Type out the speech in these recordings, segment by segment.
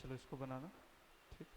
चलो इसको बनाना। ठीक।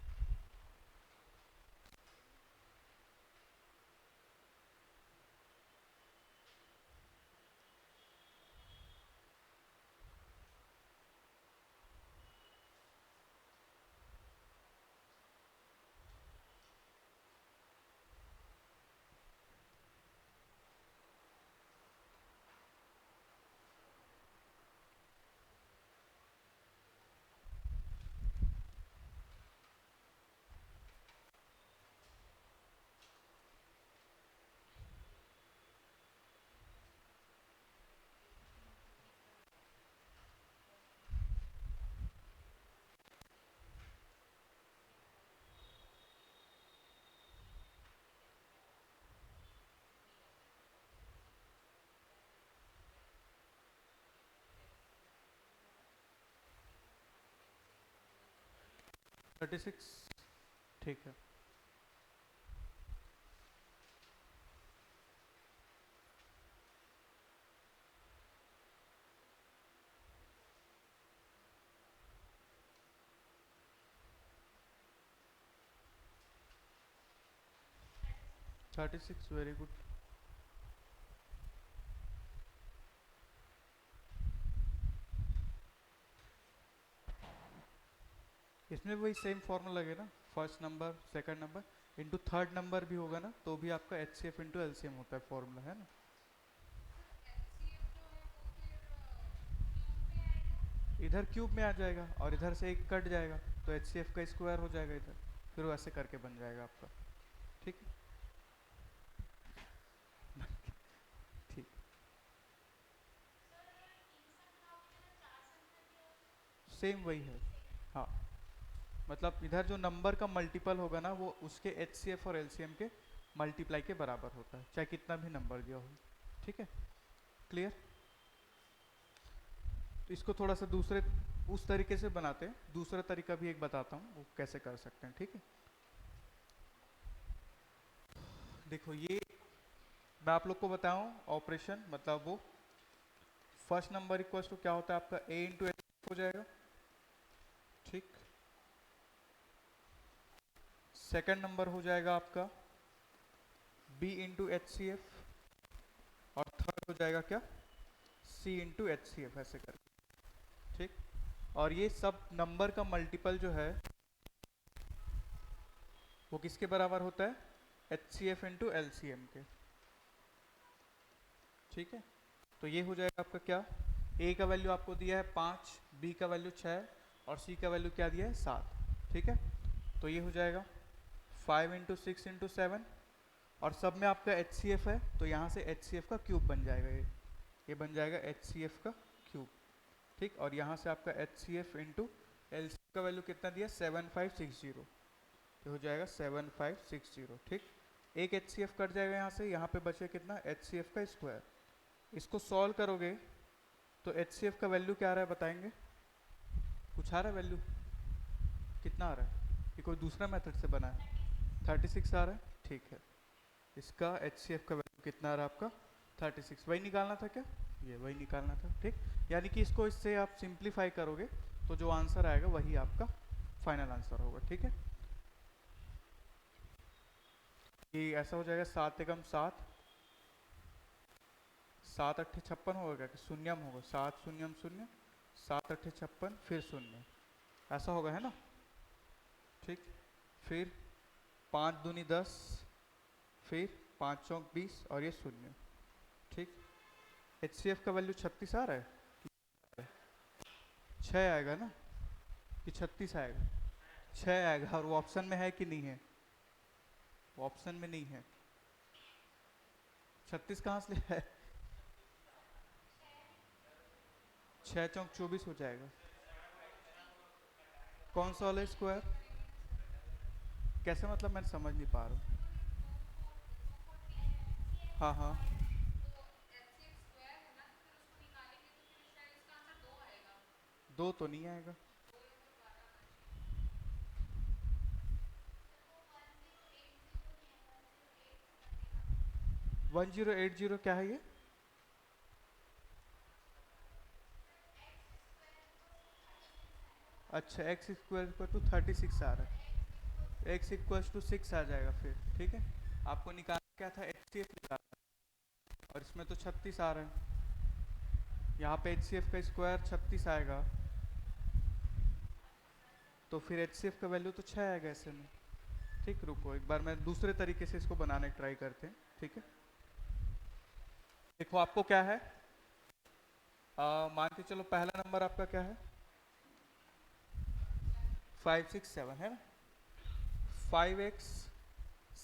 36। ठीक है। 36 वेरी गुड। इसमें वही सेम फॉर्मूला लगे ना, first number second number into third number भी होगा ना, तो भी आपका H C F into L C M होता है फॉर्मूला, है ना। इधर क्यूब में आ जाएगा और इधर से एक कट जाएगा, तो एच सी एफ का स्क्वायर हो जाएगा इधर, फिर वैसे करके बन जाएगा आपका। ठीक है। ठीक। सेम वही है। हाँ, मतलब इधर जो नंबर का मल्टीपल होगा ना, वो उसके एच सी एफ और एल सी एम के मल्टीप्लाई के बराबर होता है, चाहे कितना भी नंबर दिया हो। ठीक है। क्लियर। तो इसको थोड़ा सा दूसरे उस तरीके से बनाते हैं, दूसरा तरीका भी एक बताता हूँ वो कैसे कर सकते हैं। ठीक है। देखो ये मैं आप लोग को बताऊं ऑपरेशन, मतलब वो फर्स्ट नंबर इक्वल टू क्या होता है आपका ए इंटू एच हो जाएगा। ठीक। सेकंड नंबर हो जाएगा आपका B into H C F, और थर्ड हो जाएगा क्या, C into H C F, ऐसे करके। ठीक। और ये सब नंबर का मल्टीपल जो है वो किसके बराबर होता है, H C F into L C M के। ठीक है। तो ये हो जाएगा आपका क्या, ए का वैल्यू आपको दिया है 5, बी का वैल्यू 6 और सी का वैल्यू क्या दिया है 7। ठीक है। तो ये हो जाएगा 5 इंटू 6 इंटू 7, और सब में आपका एच सी एफ है, तो यहाँ से एच सी एफ का क्यूब बन जाएगा ये बन जाएगा एच सी एफ का क्यूब। ठीक। और यहाँ से आपका H C F into L C F का वैल्यू कितना दिया, 7560, तो हो जाएगा 7560। ठीक। एक एच सी एफ कट जाएगा यहाँ से, यहाँ पे बचे कितना, एच सी एफ का स्क्वायर। इसको सॉल्व करोगे तो एच सी एफ का वैल्यू क्या आ रहा है बताएंगे, कुछ आ रहा है वैल्यू, कितना आ रहा है, ये कोई दूसरा मेथड से बना है, 36 आ रहा है। ठीक है। इसका एच सी एफ का वैल्यू कितना आ रहा है आपका, 36, वही निकालना था क्या, ये वही निकालना था। ठीक। यानी कि इसको इससे आप सिंप्लीफाई करोगे तो जो आंसर आएगा वही आपका फाइनल आंसर होगा। ठीक है। कि ऐसा हो जाएगा 7 एकम 7, 7 अट्ठे 56 होगा क्या, कि शून्यम होगा, 7 शून्यम 0, 7 अट्ठे 56 फिर शून्य, ऐसा होगा, है ना। ठीक। फिर 5 दूनी 10, फिर 5 चौक 20 और ये शून्य। ठीक। एच सी एफ का वैल्यू 36 आ रहा है, 6 आएगा ना, कि 36 आएगा, 6 आएगा, और वो ऑप्शन में है कि नहीं है, वो ऑप्शन में नहीं है। 36 कहाँ से है, 6 चौक 24 हो जाएगा। कौन सा वाला स्क्वायर, कैसे, मतलब मैं समझ नहीं पा रहा हूँ। हाँ हाँ। दो तो नहीं आएगा। 1080 क्या है ये, अच्छा एक्स इक्वल टू 36 आ रहा है, एक्स इक्वल टू 6 आ जाएगा फिर, ठीक है। आपको निकालना क्या था, एच सी एफ निकालना, और इसमें तो 36 आ रहा है, यहाँ पे एच सी एफ का स्क्वायर 36 आएगा, तो फिर एच सी एफ का वैल्यू तो 6 आएगा ऐसे में। ठीक, रुको एक बार मैं दूसरे तरीके से इसको बनाने की ट्राई करते हैं, ठीक है। देखो आपको क्या है, मान के चलो पहला नंबर आपका क्या है, 5 6 7 है ना, 5x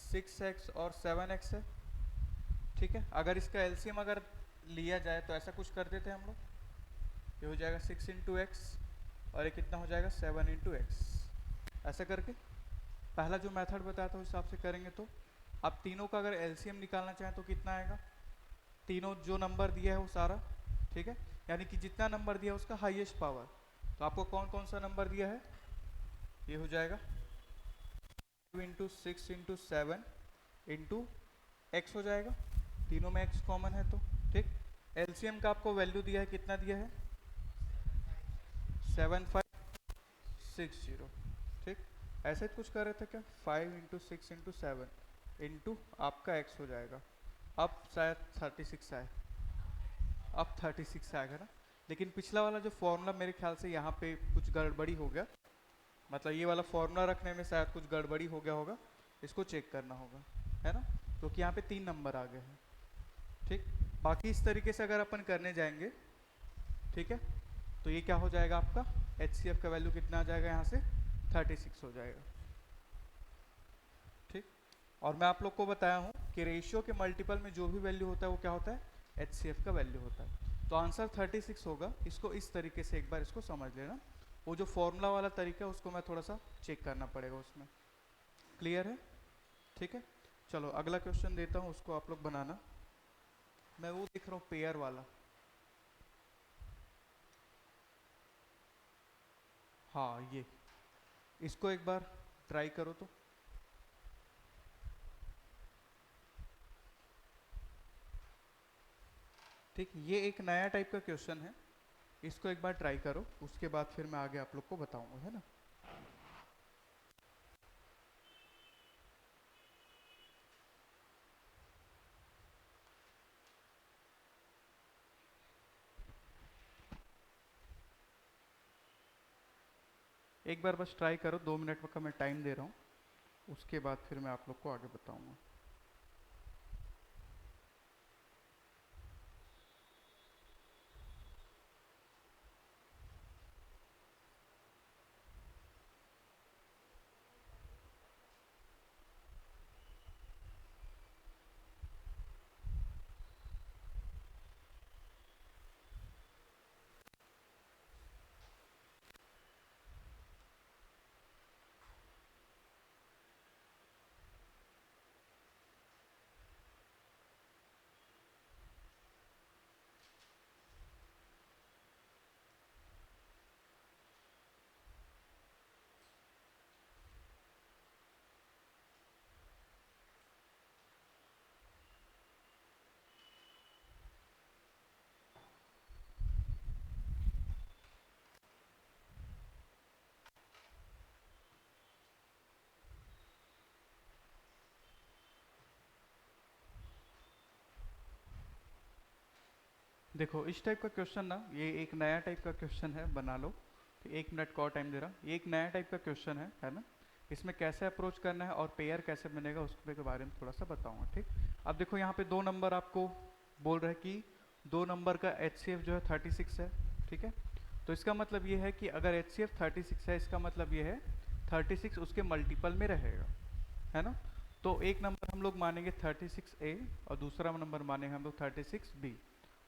6x और 7x है, ठीक है। अगर इसका एलसीएम अगर लिया जाए तो ऐसा कुछ कर देते हैं हम लोग, ये हो जाएगा 6 × x और ये कितना हो जाएगा 7 × x, ऐसा करके पहला जो मेथड बताया था उस हिसाब से करेंगे। तो अब तीनों का अगर एलसीएम निकालना चाहें तो कितना आएगा, तीनों जो नंबर दिया है वो सारा, ठीक है, यानी कि जितना नंबर दिया है उसका हाईएस्ट पावर। तो आपको कौन कौन सा नंबर दिया है, ये हो जाएगा 2 × 6 × 7 इंटू एक्स हो जाएगा, तीनों में एक्स कॉमन है तो, ठीक। एलसीएम का आपको वैल्यू दिया है, कितना दिया है 7560, ठीक। ऐसे कुछ कर रहे थे क्या, 5 × 6 × 7 इंटू आपका एक्स हो जाएगा, अब शायद 36 आए, अब 36 आएगा ना। लेकिन पिछला वाला जो फॉर्मूला मेरे ख्याल से यहाँ पे कुछ गड़बड़ी हो गया, मतलब ये वाला फॉर्मूला रखने में शायद कुछ गड़बड़ी हो गया होगा, इसको चेक करना होगा, है ना, क्योंकि यहाँ पे 3 नंबर आ गए हैं, ठीक। बाकी इस तरीके से अगर अपन करने जाएंगे, ठीक है, तो ये क्या हो जाएगा आपका एच सी एफ का वैल्यू कितना आ जाएगा, यहाँ से 36 हो जाएगा, ठीक। और मैं आप लोग को बताया हूँ कि रेशियो के मल्टीपल में जो भी वैल्यू होता है वो क्या होता है, एच सी एफ का वैल्यू होता है। तो आंसर 36 होगा। इसको इस तरीके से एक बार इसको समझ लेना, वो जो फॉर्मूला वाला तरीका है उसको मैं थोड़ा सा चेक करना पड़ेगा उसमें, क्लियर है, ठीक है। चलो अगला क्वेश्चन देता हूँ, उसको आप लोग बनाना। मैं वो देख रहा हूँ पेयर वाला, हाँ ये, इसको एक बार ट्राई करो तो। ठीक, ये एक नया टाइप का क्वेश्चन है, इसको एक बार ट्राई करो, उसके बाद फिर मैं आगे आप लोग को बताऊंगा, है ना। एक बार बस ट्राई करो, 2 मिनट का मैं टाइम दे रहा हूँ, उसके बाद फिर मैं आप लोग को आगे बताऊंगा। देखो इस टाइप का क्वेश्चन ना, ये एक नया टाइप का क्वेश्चन है, बना लो। तो 1 मिनट का और टाइम दे रहा हूँ, ये एक नया टाइप का क्वेश्चन है ना। इसमें कैसे अप्रोच करना है और पेयर कैसे बनेगा उसके बारे में थोड़ा सा बताऊंगा, ठीक। अब देखो यहाँ पे 2 नंबर आपको बोल रहा है कि 2 नंबर का एच सी एफ जो है 36 है, ठीक है। तो इसका मतलब ये है कि अगर एच सी एफ 36 है, इसका मतलब ये है 36 उसके मल्टीपल में रहेगा, है ना। तो एक नंबर हम लोग मानेंगे 36A और दूसरा नंबर मानेंगे हम लोग 36B,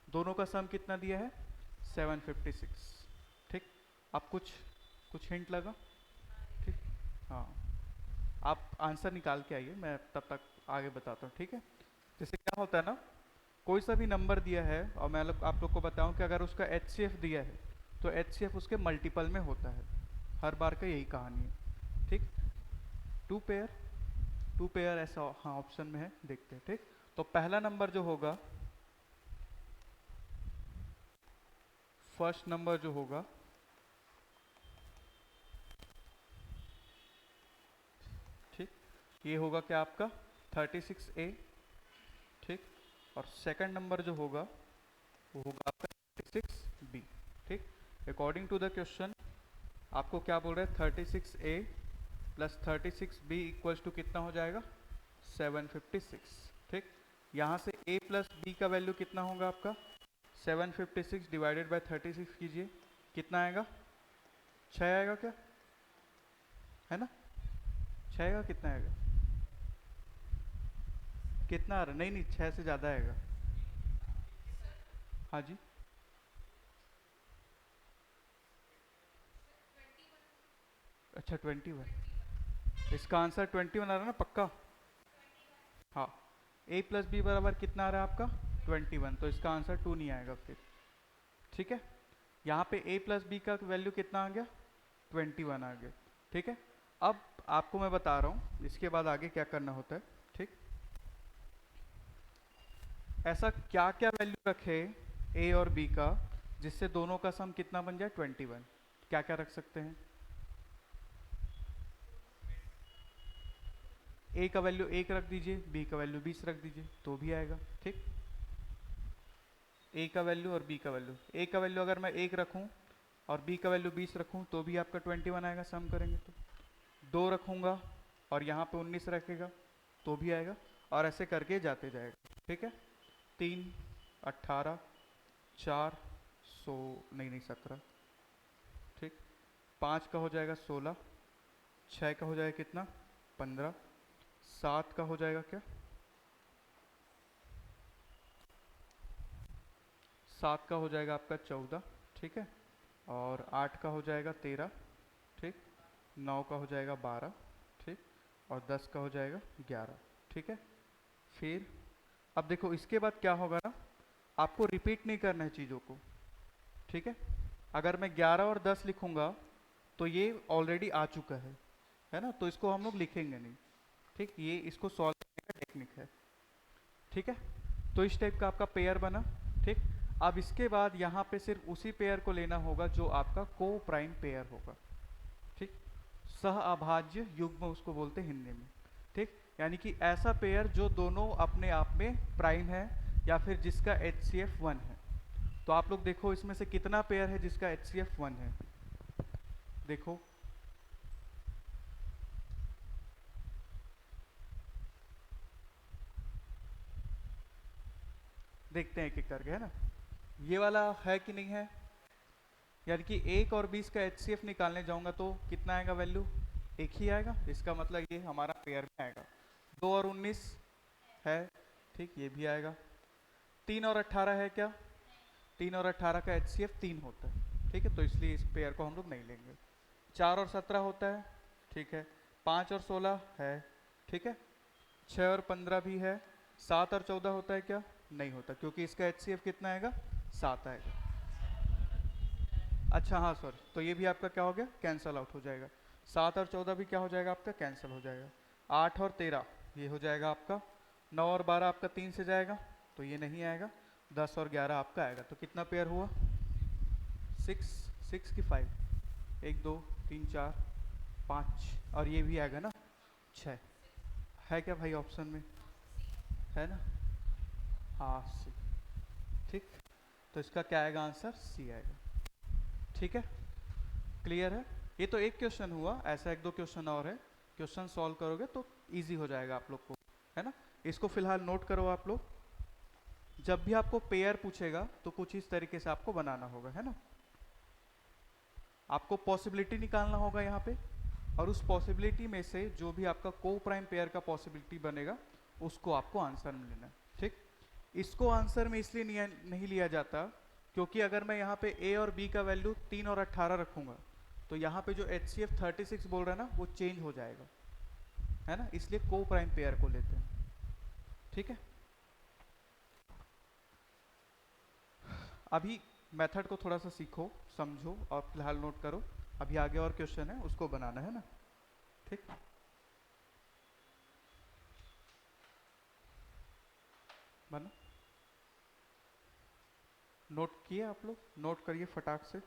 दोनों का सम कितना दिया है 756, ठीक। आप कुछ कुछ हिंट लगा, ठीक, हाँ। आप आंसर निकाल के आइए, मैं तब तक आगे बताता हूँ, ठीक है। जैसे क्या होता है ना, कोई सा भी नंबर दिया है और मैं आप लोग को बताऊं कि अगर उसका एच सी एफ दिया है तो एच सी एफ उसके मल्टीपल में होता है, हर बार का यही कहानी है, ठीक। टू पेयर, टू पेयर ऐसा हाँ ऑप्शन में है, देखते हैं, ठीक। तो पहला नंबर जो होगा, फर्स्ट नंबर जो होगा ये होगा क्या आपका 36A, ठीक। और सेकंड नंबर जो होगा वो होगा आपका 36B, ठीक। अकॉर्डिंग टू द क्वेश्चन आपको क्या बोल रहे हैं, 36A plus 36B equals to कितना हो जाएगा 756, ठीक। यहाँ से A प्लस B का वैल्यू कितना होगा आपका 756 डिवाइडेड बाय 36 कीजिए, कितना आएगा 6 आएगा क्या, है ना 6 आएगा, कितना आएगा, कितना आ रहा, नहीं नहीं 6 से ज़्यादा आएगा। हाँ जी, अच्छा 21, इसका आंसर 21 आ रहा है ना पक्का। हाँ, A प्लस बी बराबर कितना आ रहा है आपका 21, तो इसका आंसर 2 नहीं आएगा फिर, ठीक है। यहाँ पे A प्लस बी का वैल्यू कितना आ गया 21 आ गया, ठीक है। अब आपको मैं बता रहा हूँ इसके बाद आगे क्या करना होता है, ठीक। ऐसा क्या क्या वैल्यू रखे A और B का जिससे दोनों का सम कितना बन जाए 21, क्या क्या रख सकते हैं। A का वैल्यू 1 रख दीजिए, B का वैल्यू 20 रख दीजिए तो भी आएगा, ठीक। A का वैल्यू और B का वैल्यू, A का वैल्यू अगर मैं 1 रखूं और B का वैल्यू 20 रखूं तो भी आपका 21 आएगा सम करेंगे तो। 2 रखूंगा और यहाँ पे 19 रखेगा तो भी आएगा, और ऐसे करके जाते जाएगा, ठीक है। 3 18 4 100 नहीं नहीं 17, ठीक। 5 का हो जाएगा 16, 6 का हो जाएगा कितना 15, 7 का हो जाएगा क्या 7 का हो जाएगा आपका 14, ठीक है। और 8 का हो जाएगा 13, ठीक। 9 का हो जाएगा 12, ठीक। और 10 का हो जाएगा 11, ठीक है। फिर अब देखो इसके बाद क्या होगा ना, आपको रिपीट नहीं करना है चीज़ों को, ठीक है। अगर मैं 11 और 10 लिखूंगा तो ये ऑलरेडी आ चुका है ना, तो इसको हम लोग लिखेंगे नहीं, ठीक। ये इसको सॉल्व करने का टेक्निक है, ठीक है। तो इस टाइप का आपका पेयर बना, ठीक। अब इसके बाद यहाँ पे सिर्फ उसी पेयर को लेना होगा जो आपका को प्राइम पेयर होगा, ठीक। सह अभाज्य युग्म उसको बोलते हैं हिंदी में, ठीक। यानी कि ऐसा पेयर जो दोनों अपने आप में प्राइम है या फिर जिसका HCF 1 है। तो आप लोग देखो इसमें से कितना पेयर है जिसका HCF 1 है, देखो देखते हैं एक एक करके, है ना। ये वाला है कि नहीं है, यानी कि 1 और 20 का HCF निकालने जाऊंगा तो कितना आएगा वैल्यू, एक ही आएगा, इसका मतलब ये हमारा पेयर में आएगा। 2 और 19 है, ठीक, ये भी आएगा। 3 और 18 है क्या, 3 और 18 का HCF 3 होता है, ठीक है, तो इसलिए इस पेयर को हम लोग नहीं लेंगे। 4 और 17 होता है, ठीक है। 5 और 16 है, ठीक है। 6 और 15 भी है। 7 और 14 होता है क्या, नहीं होता, क्योंकि इसका HCF कितना आएगा 7 आएगा। अच्छा हाँ सर, तो ये भी आपका क्या हो गया कैंसल आउट हो जाएगा। 7 और 14 भी क्या हो जाएगा आपका कैंसिल हो जाएगा। 8 और 13 ये हो जाएगा आपका। 9 और 12 आपका 3 से जाएगा तो ये नहीं आएगा। 10 और 11 आपका आएगा, तो कितना पेयर हुआ 6, 6 की 5, 1 2 3 4 5, और ये भी आएगा ना 6, है क्या भाई ऑप्शन में, है ना, हाँ सी, ठीक। तो इसका क्या आएगा आंसर सी आएगा, ठीक है। क्लियर है, ये तो एक क्वेश्चन हुआ, ऐसा एक दो क्वेश्चन और है, क्वेश्चन सॉल्व करोगे तो इजी हो जाएगा आप लोग को, है ना। इसको फिलहाल नोट करो आप लोग, जब भी आपको पेयर पूछेगा तो कुछ इस तरीके से आपको बनाना होगा, है ना। आपको पॉसिबिलिटी निकालना होगा यहाँ पे, और उस पॉसिबिलिटी में से जो भी आपका को प्राइम पेयर का पॉसिबिलिटी बनेगा उसको आपको आंसर में लेना है, ठीक। इसको आंसर में इसलिए नहीं लिया जाता क्योंकि अगर मैं यहाँ पे A और B का वैल्यू 3 और 18 रखूंगा तो यहाँ पे जो HCF 36 बोल रहा है ना वो चेंज हो जाएगा, है ना, इसलिए को प्राइम पेयर को लेते हैं, ठीक है। अभी मेथड को थोड़ा सा सीखो समझो और फिलहाल नोट करो, अभी आगे और क्वेश्चन है उसको बनाना है ना, ठीक। बना, नोट किए आप लोग, नोट करिए फटाक से।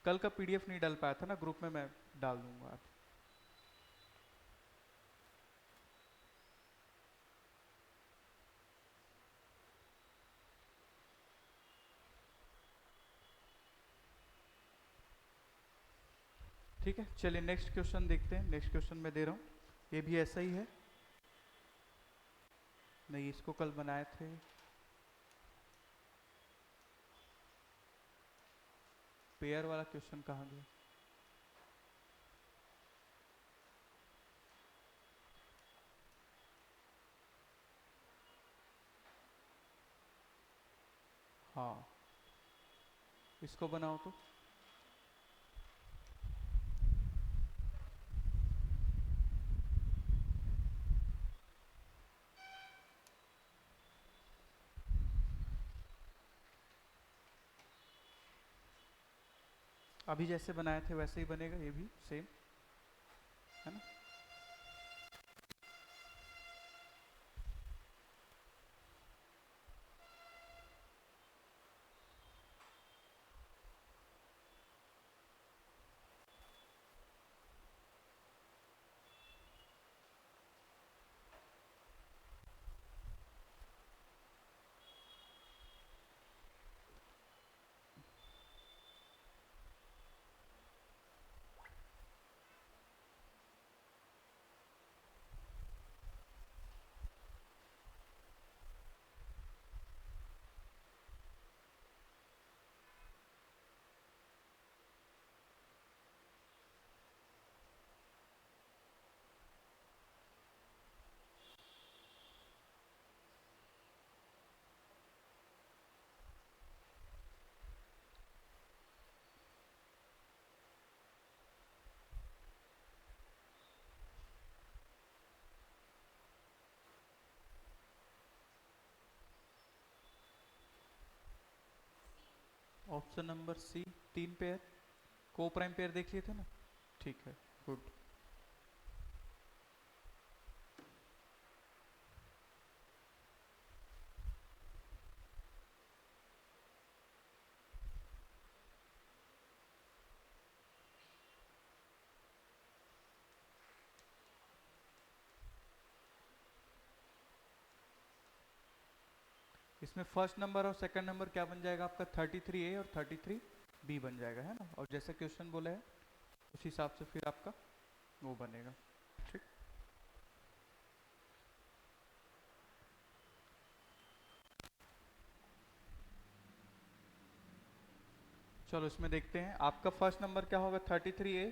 कल का PDF नहीं डाल पाया था ना ग्रुप में, मैं डाल दूंगा आज। ठीक है, चलिए नेक्स्ट क्वेश्चन देखते हैं। नेक्स्ट क्वेश्चन मैं दे रहा हूँ, ये भी ऐसा ही है। नहीं, इसको कल बनाए थे। पेयर वाला क्वेश्चन कहाँ गया? हाँ, इसको बनाओ तो। अभी जैसे बनाए थे वैसे ही बनेगा, ये भी सेम, है ना। Option number C, 3 pair. को प्राइम पेयर देख लिए थे ना, ठीक है, गुड। इसमें फर्स्ट नंबर और सेकंड नंबर क्या बन जाएगा आपका? 33A और 33B बन जाएगा, है ना। और जैसा क्वेश्चन बोला है उस हिसाब से फिर आपका वो बनेगा, ठीक। चलो इसमें देखते हैं, आपका फर्स्ट नंबर क्या होगा? 33A,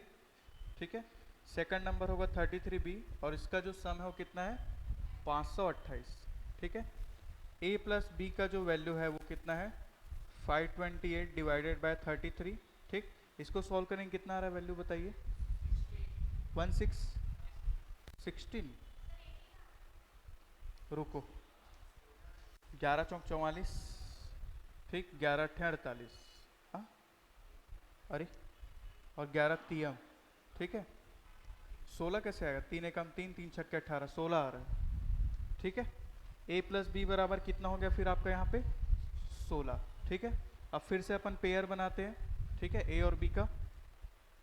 ठीक है। सेकंड नंबर होगा 33B, और इसका जो सम है वो कितना है? 528, ठीक है। A प्लस बी का जो वैल्यू है वो कितना है? 528 डिवाइडेड बाय 33, ठीक। इसको सॉल्व करेंगे, कितना आ रहा है वैल्यू बताइए? 16। रुको, 11 चौक 44, ठीक, 11 अट्ठे 48, हाँ, अरे, और 11 तियम, ठीक है। 16 कैसे आएगा? 3 एकम 3, 3 छक्के 18, 16 आ रहा है, ठीक है। ए प्लस बी बराबर कितना हो गया फिर आपका यहाँ पे? 16, ठीक है। अब फिर से अपन पेयर बनाते हैं, ठीक है, ए और बी का।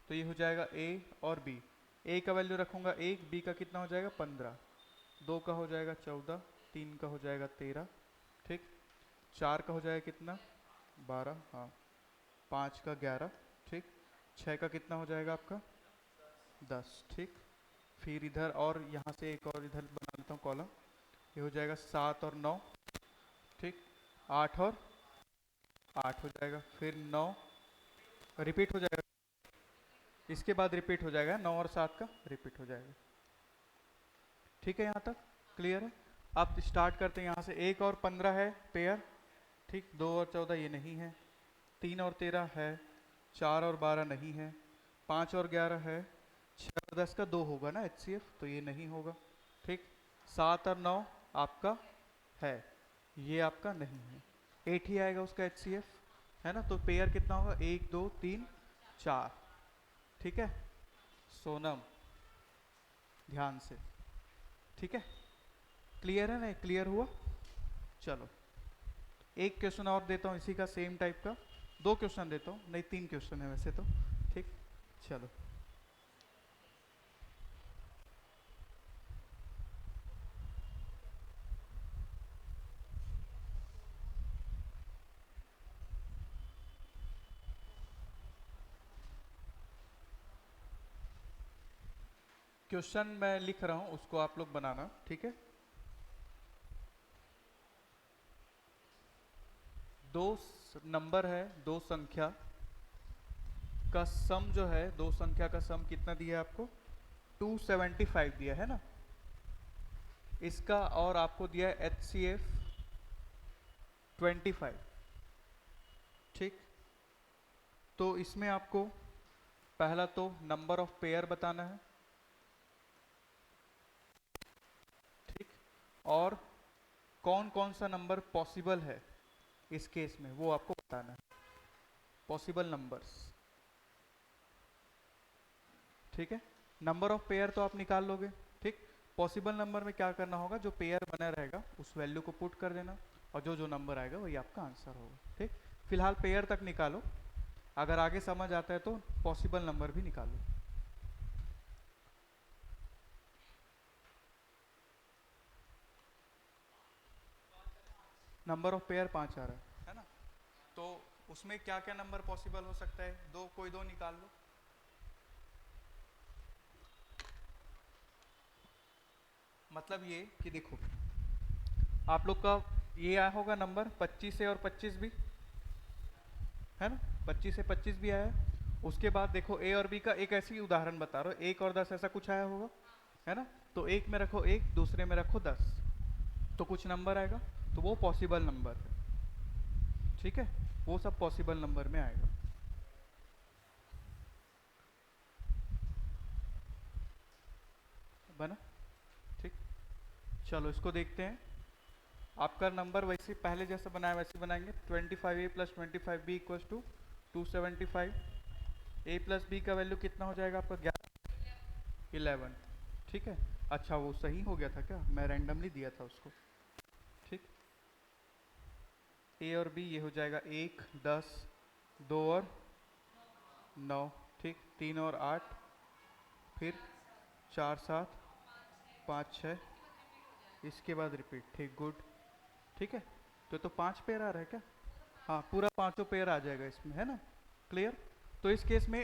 तो ये हो जाएगा ए और बी। ए का वैल्यू रखूंगा 1, बी का कितना हो जाएगा? 15, 2 का हो जाएगा 14, 3 का हो जाएगा 13, ठीक। 4 का हो जाएगा कितना? 12, हाँ। 5 का 11, ठीक। 6 का कितना हो जाएगा आपका? 10, ठीक। फिर इधर और यहाँ से एक और इधर बना लेता हूँ कॉलम, ये हो जाएगा 7 और 9, ठीक। 8 और 8 हो जाएगा, फिर 9 रिपीट हो जाएगा, इसके बाद रिपीट हो जाएगा, 9 और 7 का रिपीट हो जाएगा, ठीक है। यहाँ तक क्लियर है। अब स्टार्ट करते हैं यहाँ से। 1 और 15 है पेयर, ठीक। 2 और 14 ये नहीं है। 3 और 13 है। 4 और 12 नहीं है। 5 और 11 है। 6 और 10 का 2 होगा ना HCF, तो ये नहीं होगा, ठीक। 7 और 9 आपका है, ये आपका नहीं है। 8 ही आएगा उसका HCF, है ना। तो पेयर कितना होगा? 1 2 3 4, ठीक है। सोनम, ध्यान से, ठीक है। क्लियर है ना? क्लियर हुआ? चलो एक क्वेश्चन और देता हूँ इसी का, सेम टाइप का। 2 क्वेश्चन देता हूँ, नहीं 3 क्वेश्चन है वैसे तो, ठीक। चलो, क्वेश्चन मैं लिख रहा हूं, उसको आप लोग बनाना, ठीक है। दो नंबर है, दो संख्या का सम जो है, दो संख्या का सम कितना दिया है आपको? 275 दिया है ना। इसका और आपको दिया है HCF 25, ठीक। तो इसमें आपको पहला तो नंबर ऑफ पेयर बताना है, ठीक। और कौन कौन सा नंबर पॉसिबल है इस केस में, वो आपको बताना है, पॉसिबल नंबर्स, ठीक है। नंबर ऑफ पेयर तो आप निकाल लोगे, ठीक। पॉसिबल नंबर में क्या करना होगा, जो पेयर बना रहेगा उस वैल्यू को पुट कर देना, और जो जो नंबर आएगा वही आपका आंसर होगा, ठीक। फिलहाल पेयर तक निकालो, अगर आगे समझ आता है तो पॉसिबल नंबर भी निकालो। नंबर ऑफ पेयर 5 आ रहा है ना। तो उसमें क्या क्या नंबर पॉसिबल हो सकता है, दो, कोई दो निकाल लो। मतलब ये कि देखो, आप लोग का ये आया होगा नंबर 25 से और 25 भी है ना, 25 से 25 भी आया है। उसके बाद देखो ए और बी का एक ऐसी उदाहरण बता रहा हूँ, 1 और 10 ऐसा कुछ आया होगा, है ना। तो एक में रखो 1, दूसरे में रखो 10, तो कुछ नंबर आएगा, तो वो पॉसिबल नंबर है, ठीक है। वो सब पॉसिबल नंबर में आएगा। बना, ठीक। चलो इसको देखते हैं। आपका नंबर वैसे पहले जैसे बनाया वैसे बनाएंगे। 25a plus 25b equals to 275। a plus b का वैल्यू कितना हो जाएगा आपका? 11, ठीक है। अच्छा वो सही हो गया था क्या, मैं रैंडमली दिया था उसको, ठीक। a और b ये हो जाएगा 1, 10, 2 और 9, ठीक। 3 और 8, फिर 4, 7, 5, 6, इसके बाद रिपीट, ठीक, गुड, ठीक है। तो 5 पेयर आ रहा है क्या? हाँ, पूरा पांचों पेयर आ जाएगा इसमें, है ना, क्लियर। तो इस केस में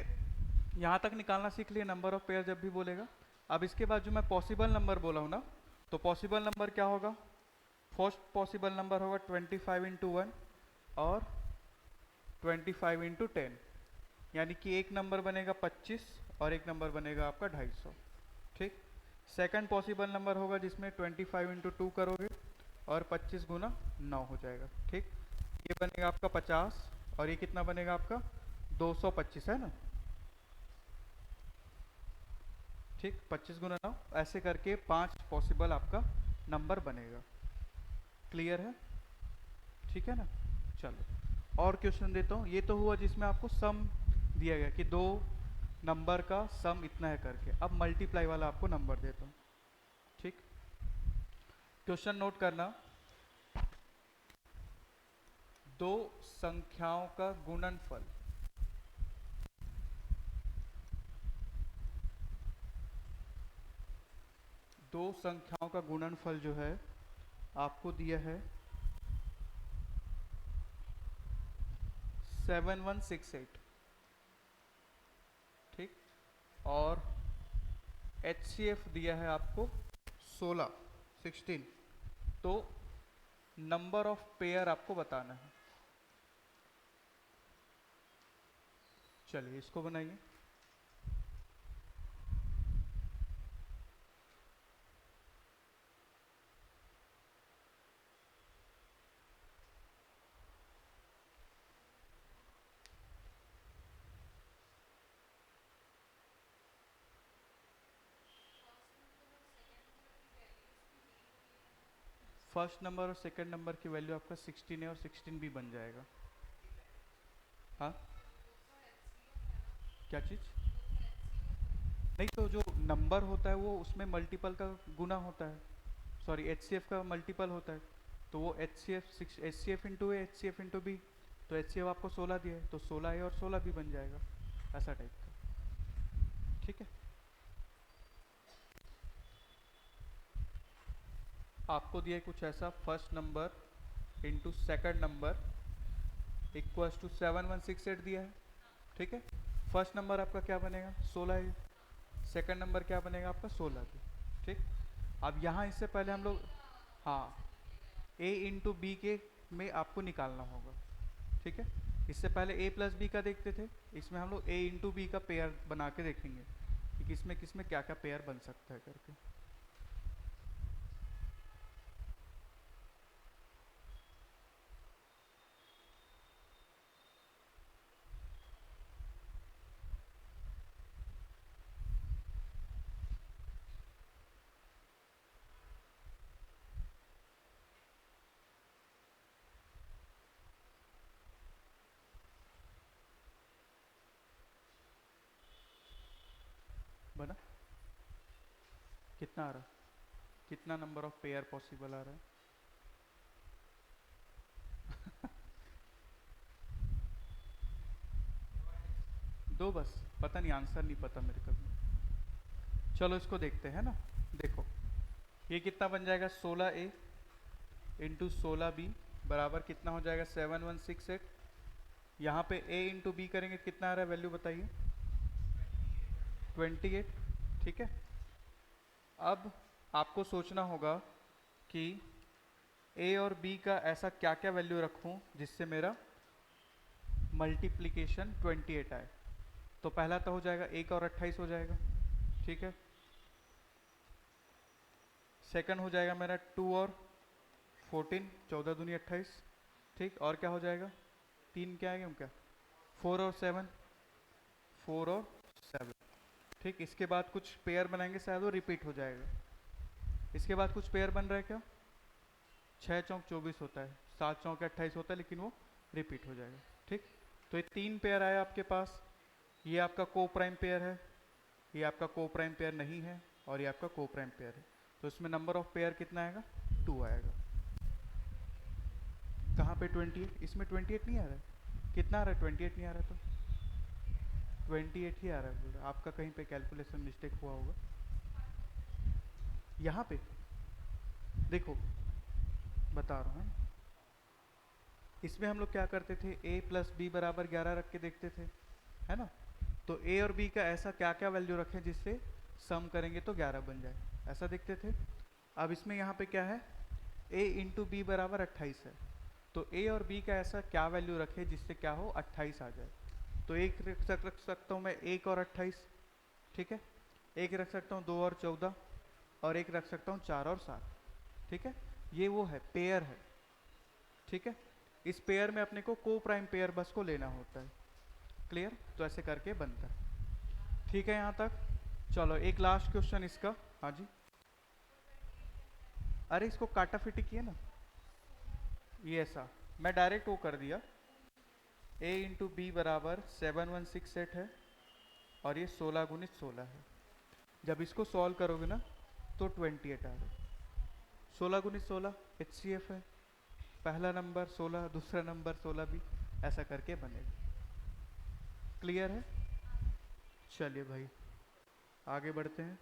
यहाँ तक निकालना सीख लिए, नंबर ऑफ पेयर जब भी बोलेगा। अब इसके बाद जो मैं पॉसिबल नंबर बोला हूँ ना, तो पॉसिबल नंबर क्या होगा? फर्स्ट पॉसिबल नंबर होगा 25 इंटू 1 और 25 इंटू 10, यानी कि एक नंबर बनेगा 25 और एक नंबर बनेगा आपका 250, ठीक। सेकंड पॉसिबल नंबर होगा जिसमें 25 इंटू 2 करोगे और 25 गुना 9 हो जाएगा, ठीक। ये बनेगा आपका 50 और ये कितना बनेगा आपका? 225, है ना, ठीक। 25 गुना 9, ऐसे करके 5 पॉसिबल आपका नंबर बनेगा, क्लियर है, ठीक है ना। चलो और क्वेश्चन देता हूँ। ये तो हुआ जिसमें आपको सम दिया गया कि दो नंबर का सम इतना है करके। अब मल्टीप्लाई वाला आपको नंबर देता हूँ, ठीक। क्वेश्चन नोट करना, दो संख्याओं का गुणनफल, दो संख्याओं का गुणनफल जो है आपको दिया है 7168, ठीक। और HCF दिया है आपको 16। तो नंबर ऑफ पेयर आपको बताना है। चलिए इसको बनाइए। फर्स्ट नंबर और सेकंड नंबर की वैल्यू आपका 16 है और 16 भी बन जाएगा। हाँ, क्या चीज़? नहीं, तो जो नंबर होता है वो उसमें मल्टीपल का गुना होता है, सॉरी HCF का मल्टीपल होता है। तो वो HCF इंटू ए, HCF इंटू बी, तो HCF आपको 16 दिया है तो 16 है और 16 भी बन जाएगा, ऐसा टाइप का, ठीक है। आपको दिया है कुछ ऐसा, first number into second number equals to 7168 दिया है, ठीक है। फर्स्ट नंबर आपका क्या बनेगा? 16 है, सेकंड नंबर क्या बनेगा आपका 16 बी। ठीक, अब यहाँ इससे पहले हम लोग, हाँ, ए इंटू बी के में आपको निकालना होगा। ठीक है, इससे पहले ए प्लस बी का देखते थे, इसमें हम लोग ए इंटू बी का पेयर बना के देखेंगे कि किसमें क्या क्या पेयर बन सकता है करके। बना, कितना आ रहा है, कितना नंबर ऑफ पेयर पॉसिबल आ रहा है? दो बस, पता नहीं, आंसर नहीं पता मेरे को भी। चलो इसको देखते हैं ना। देखो ये कितना बन जाएगा, 16 ए इंटू 16 बी बराबर कितना हो जाएगा, 7168। यहाँ पे ए इंटू बी करेंगे कितना आ रहा है, वैल्यू बताइए, 28। ठीक है, अब आपको सोचना होगा कि ए और बी का ऐसा क्या क्या वैल्यू रखूं जिससे मेरा मल्टीप्लिकेशन 28 आए। तो पहला तो हो जाएगा 1 और 28 हो जाएगा। ठीक है, सेकंड हो जाएगा मेरा 2 और 14, 14 दूनी 28। ठीक, और क्या हो जाएगा, तीन क्या आएगा क्या, 4 और 7, 4 और 7। ठीक, इसके बाद कुछ पेयर बनाएंगे, शायद वो रिपीट हो जाएगा। इसके बाद कुछ पेयर बन रहा है क्या, 6 चौक 24 होता है, 7 चौक 28 होता है, लेकिन वो रिपीट हो जाएगा। ठीक, तो ये तीन पेयर आया आपके पास, ये आपका को प्राइम पेयर है, ये आपका को प्राइम पेयर नहीं है, और ये आपका को प्राइम पेयर है। तो इसमें नंबर ऑफ पेयर कितना आएगा, 2 आएगा। कहाँ पे 28, इसमें 28 नहीं आ रहा है, कितना आ रहा है, 28 नहीं आ रहा, तो 28 ही आ रहा है। बोल रहा आपका कहीं पे कैलकुलेशन मिस्टेक हुआ होगा। यहाँ पे देखो बता रहा हूँ, इसमें हम लोग क्या करते थे, a प्लस बी बराबर 11 रख के देखते थे, है ना। तो a और b का ऐसा क्या क्या वैल्यू रखें जिससे सम करेंगे तो 11 बन जाए, ऐसा देखते थे। अब इसमें यहाँ पे क्या है, a इंटू बी बराबर 28 है, तो a और b का ऐसा क्या वैल्यू रखे जिससे क्या हो, 28 आ जाए। तो एक रख सकता हूँ मैं 1 और 28। ठीक है, एक रख सकता हूँ 2 और 14, और एक रख सकता हूँ 4 और 7। ठीक है, ये वो है, पेयर है। ठीक है, इस पेयर में अपने को प्राइम पेयर बस को लेना होता है। क्लियर, तो ऐसे करके बनता है। ठीक है यहाँ तक। चलो एक लास्ट क्वेश्चन इसका। हाँ जी, अरे इसको काटा फिटी किए ना, ये ऐसा मैं डायरेक्ट वो कर दिया, a इंटू बी बराबर 7168 है, और ये 16 गुणित 16 है। जब इसको सॉल्व करोगे ना तो 28 आ रहा है। 16 गुणित 16 HCF है, पहला नंबर 16, दूसरा नंबर 16 भी, ऐसा करके बनेगा। क्लियर है, चलिए भाई आगे बढ़ते हैं।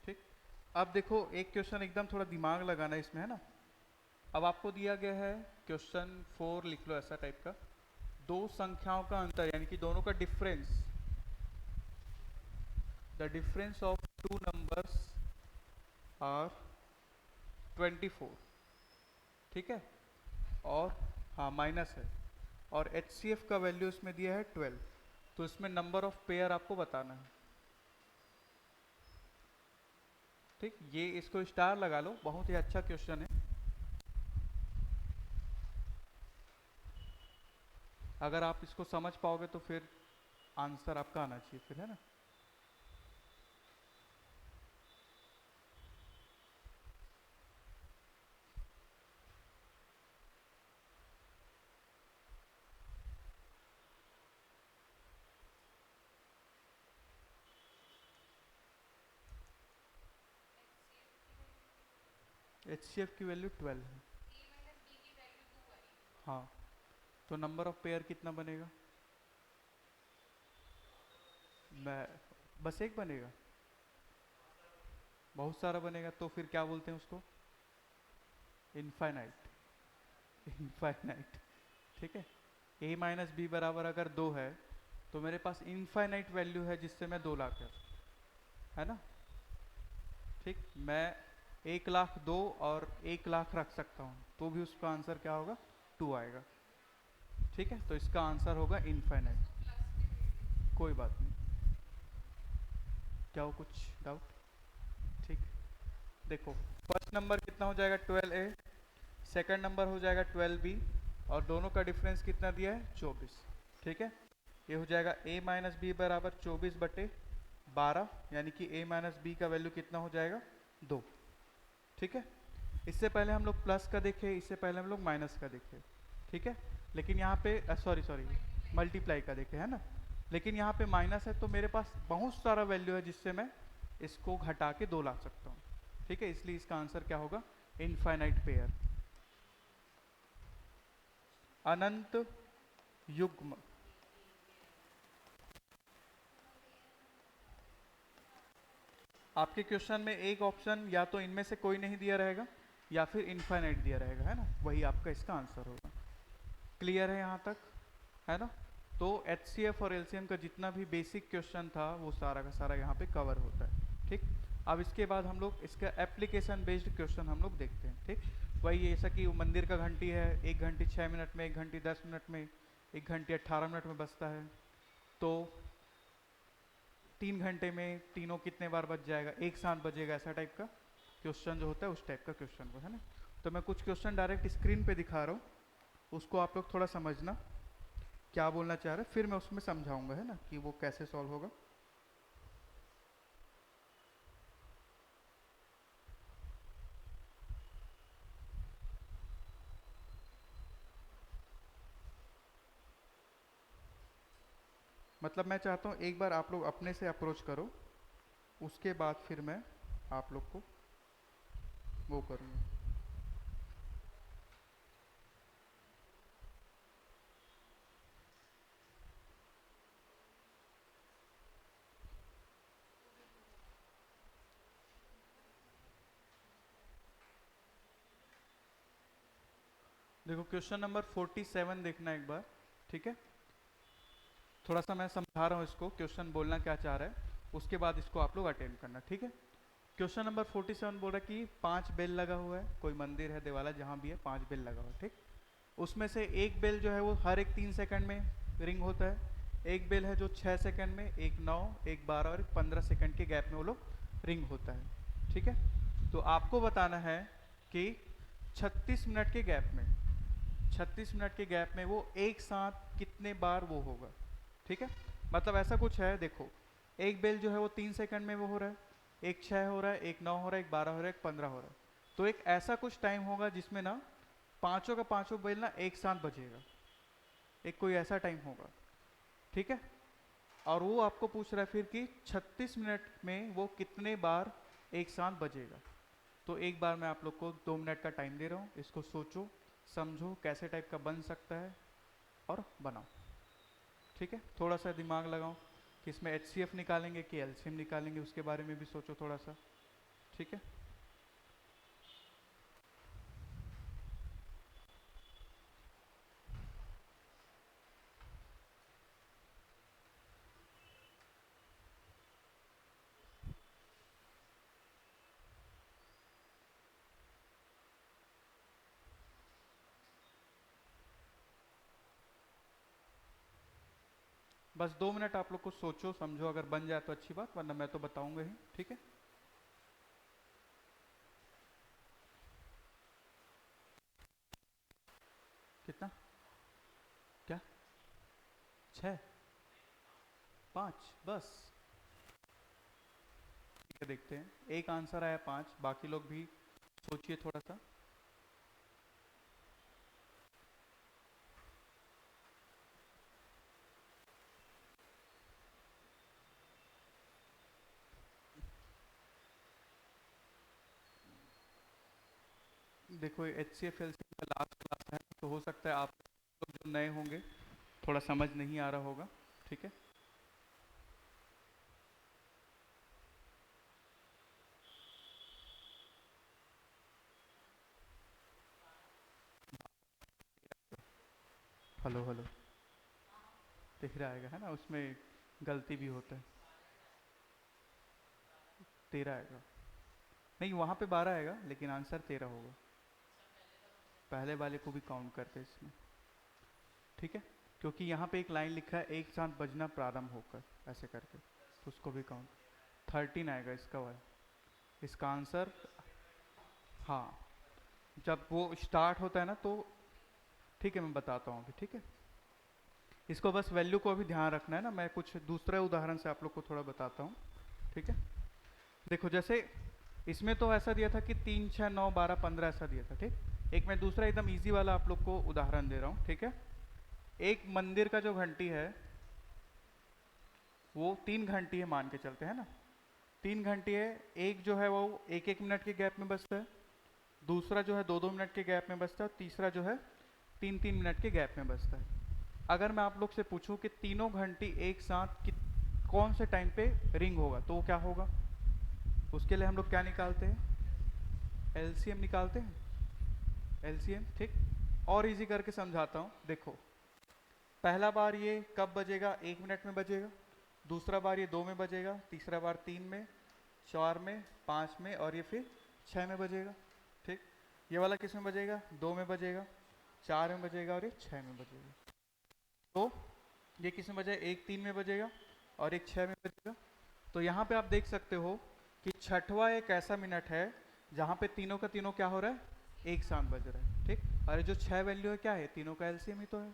ठीक, अब देखो एक क्वेश्चन एकदम थोड़ा दिमाग लगाना इसमें, है ना। अब आपको दिया गया है क्वेश्चन 4 लिख लो ऐसा टाइप का, दो संख्याओं का अंतर यानी कि दोनों का difference, the difference of two numbers are 24। ठीक है, और हाँ माइनस है, और HCF का वैल्यू इसमें दिया है 12। तो इसमें नंबर ऑफ पेयर आपको बताना है। ठीक, ये इसको स्टार लगा लो, बहुत ही अच्छा क्वेश्चन है। अगर आप इसको समझ पाओगे तो फिर आंसर आपका आना चाहिए फिर, है ना। HCF की वैल्यू 12 है। हाँ, तो नंबर ऑफ पेयर कितना बनेगा, मैं बस एक बनेगा, बहुत सारा बनेगा, तो फिर क्या बोलते हैं उसको, इनफाइनाइट। इनफाइनाइट। ठीक है, ए माइनस बी बराबर अगर 2 है तो मेरे पास इनफाइनाइट वैल्यू है जिससे मैं 2 लाख है ना। ठीक, मैं 1 लाख 2 और 1 लाख रख सकता हूँ तो भी उसका आंसर क्या होगा, 2 आएगा। ठीक है, तो इसका आंसर होगा इनफाइनाइट। कोई बात नहीं, क्या हो कुछ डाउट? ठीक, देखो फर्स्ट नंबर कितना हो जाएगा 12A, सेकंड नंबर हो जाएगा 12B, और दोनों का डिफरेंस कितना दिया है 24। ठीक है, ये हो जाएगा a माइनस बी बराबर 24/12, यानी कि a माइनस बी का वैल्यू कितना हो जाएगा 2। ठीक है, इससे पहले हम लोग प्लस का देखे, इससे पहले हम लोग माइनस का देखे। ठीक है, लेकिन यहाँ पे सॉरी सॉरी मल्टीप्लाई का देखे, है ना। लेकिन यहाँ पे माइनस है तो मेरे पास बहुत सारा वैल्यू है जिससे मैं इसको घटा के 2 ला सकता हूँ। ठीक है, इसलिए इसका आंसर क्या होगा, इनफाइनाइट पेयर, अनंत युग्म। आपके क्वेश्चन में एक ऑप्शन या तो इनमें से कोई नहीं दिया रहेगा या फिर इनफाइनाइट दिया रहेगा, है ना, वही आपका इसका आंसर होगा। क्लियर है यहाँ तक, है ना। तो HCF और LCM का जितना भी बेसिक क्वेश्चन था वो सारा का सारा यहाँ पे कवर होता है। ठीक, अब इसके बाद हम लोग इसका एप्लीकेशन बेस्ड क्वेश्चन हम लोग देखते हैं। ठीक, वही ऐसा कि मंदिर का घंटी है, 1 घंटी 6 मिनट में, 1 घंटी 10 मिनट में, 1 घंटी 18 मिनट में बजता है, तो 3 घंटे में तीनों कितने बार बज जाएगा, एक साथ बजेगा, ऐसा टाइप का क्वेश्चन जो होता है उस टाइप का क्वेश्चन को, है ना। तो मैं कुछ क्वेश्चन डायरेक्ट स्क्रीन पे दिखा रहा हूँ, उसको आप लोग थोड़ा समझना क्या बोलना चाह रहे हैं, फिर मैं उसमें समझाऊंगा, है ना, कि वो कैसे सॉल्व होगा। मतलब मैं चाहता हूँ एक बार आप लोग अपने से अप्रोच करो, उसके बाद फिर मैं आप लोग को वो करूँगा। देखो क्वेश्चन नंबर 47 देखना एक बार। ठीक है, थोड़ा सा मैं समझा रहा हूँ इसको, क्वेश्चन बोलना क्या चाह रहा है, उसके बाद इसको आप लोग अटेम्प्ट करना। ठीक है, क्वेश्चन नंबर 47 बोल रहा है कि 5 बेल लगा हुआ है, कोई मंदिर है, दिवाला जहाँ भी है, 5 बेल लगा हुआ है। ठीक, उसमें से एक बेल जो है वो हर एक 3 सेकंड में रिंग होता है, एक बेल है जो 6 सेकंड में, एक 9, एक 12 और एक 15 सेकंड के गैप में वो लोग रिंग होता है। ठीक है, तो आपको बताना है कि 36 मिनट के गैप में, 36 मिनट के गैप में वो एक साथ कितने बार वो होगा। ठीक है, मतलब ऐसा कुछ है, देखो एक बेल जो है वो 3 सेकंड में वो हो रहा है, एक 6 हो रहा है, एक 9 हो रहा है, एक 12 हो रहा है, एक 15 हो रहा है। तो एक ऐसा कुछ टाइम होगा जिसमें ना पांचों का पांचों बेल ना एक साथ बजेगा, एक कोई ऐसा टाइम होगा। ठीक है, और वो आपको पूछ रहा है फिर कि 36 मिनट में वो कितने बार एक साथ बजेगा। तो एक बार मैं आप लोग को 2 मिनट का टाइम दे रहा हूँ, इसको सोचो समझो कैसे टाइप का बन सकता है और बनाओ। ठीक है, थोड़ा सा दिमाग लगाओ कि इसमें HCF निकालेंगे कि LCM निकालेंगे, उसके बारे में भी सोचो थोड़ा सा। ठीक है, बस 2 मिनट आप लोग को सोचो समझो, अगर बन जाए तो अच्छी बात, वरना मैं तो बताऊंगा ही। ठीक है, कितना, क्या, 6, 5 बस। ठीक है, देखते हैं, एक आंसर आया 5, बाकी लोग भी सोचिए थोड़ा सा। देखो HCF LCM का लास्ट क्लास है, तो हो सकता है आप लोग जो नए होंगे थोड़ा समझ नहीं आ रहा होगा। ठीक है, हेलो हेलो, 13 आएगा है ना, उसमें गलती भी होता है। 13 आएगा, नहीं वहाँ पे 12 आएगा लेकिन आंसर 13 होगा। पहले वाले को भी काउंट करते हैं इसमें, ठीक है, क्योंकि यहाँ पे एक लाइन लिखा है एक साथ बजना प्रारंभ होकर ऐसे करके, तो उसको भी काउंट। 13 आएगा इसका वाला, इसका आंसर। हाँ, जब वो स्टार्ट होता है ना तो, ठीक है मैं बताता हूँ अभी, ठीक है। इसको बस वैल्यू को अभी ध्यान रखना है ना, मैं कुछ दूसरे उदाहरण से आप लोग को थोड़ा बताता हूँ, ठीक है। देखो जैसे इसमें तो ऐसा दिया था कि 3, 6, 9, 12, 15 ऐसा दिया था, ठीक। एक मैं दूसरा एकदम इजी वाला आप लोग को उदाहरण दे रहा हूँ, ठीक है। एक मंदिर का जो घंटी है वो 3 घंटी है मान के चलते हैं ना, 3 घंटी है। एक जो है वो 1-1 मिनट के गैप में बजता है, दूसरा जो है 2-2 मिनट के गैप में बजता है, तीसरा जो है 3-3 मिनट के गैप में बजता है। अगर मैं आप लोग से पूछूं कि तीनों घंटी एक साथ कौन से टाइम पे रिंग होगा तो वो क्या होगा, उसके लिए हम लोग क्या निकालते हैं, एलसीएम निकालते हैं, एलसीएम, ठीक। और इजी करके समझाता हूँ, देखो पहला बार ये कब बजेगा, 1 मिनट में बजेगा, दूसरा बार ये 2 में बजेगा, तीसरा बार 3 में, 4 में, 5 में और ये फिर 6 में बजेगा, ठीक। ये वाला किस में बजेगा, 2 में बजेगा, 4 में बजेगा और ये 6 में बजेगा। तो ये किस में बजेगा, एक 3 में बजेगा और एक 6 में बजेगा। तो यहाँ पे आप देख सकते हो कि छठवां एक ऐसा मिनट है जहाँ पे तीनों का तीनों क्या हो रहा है, एक साथ बज रहा है, ठीक। और जो 6 वैल्यू है क्या है, तीनों का एलसीएम ही तो है,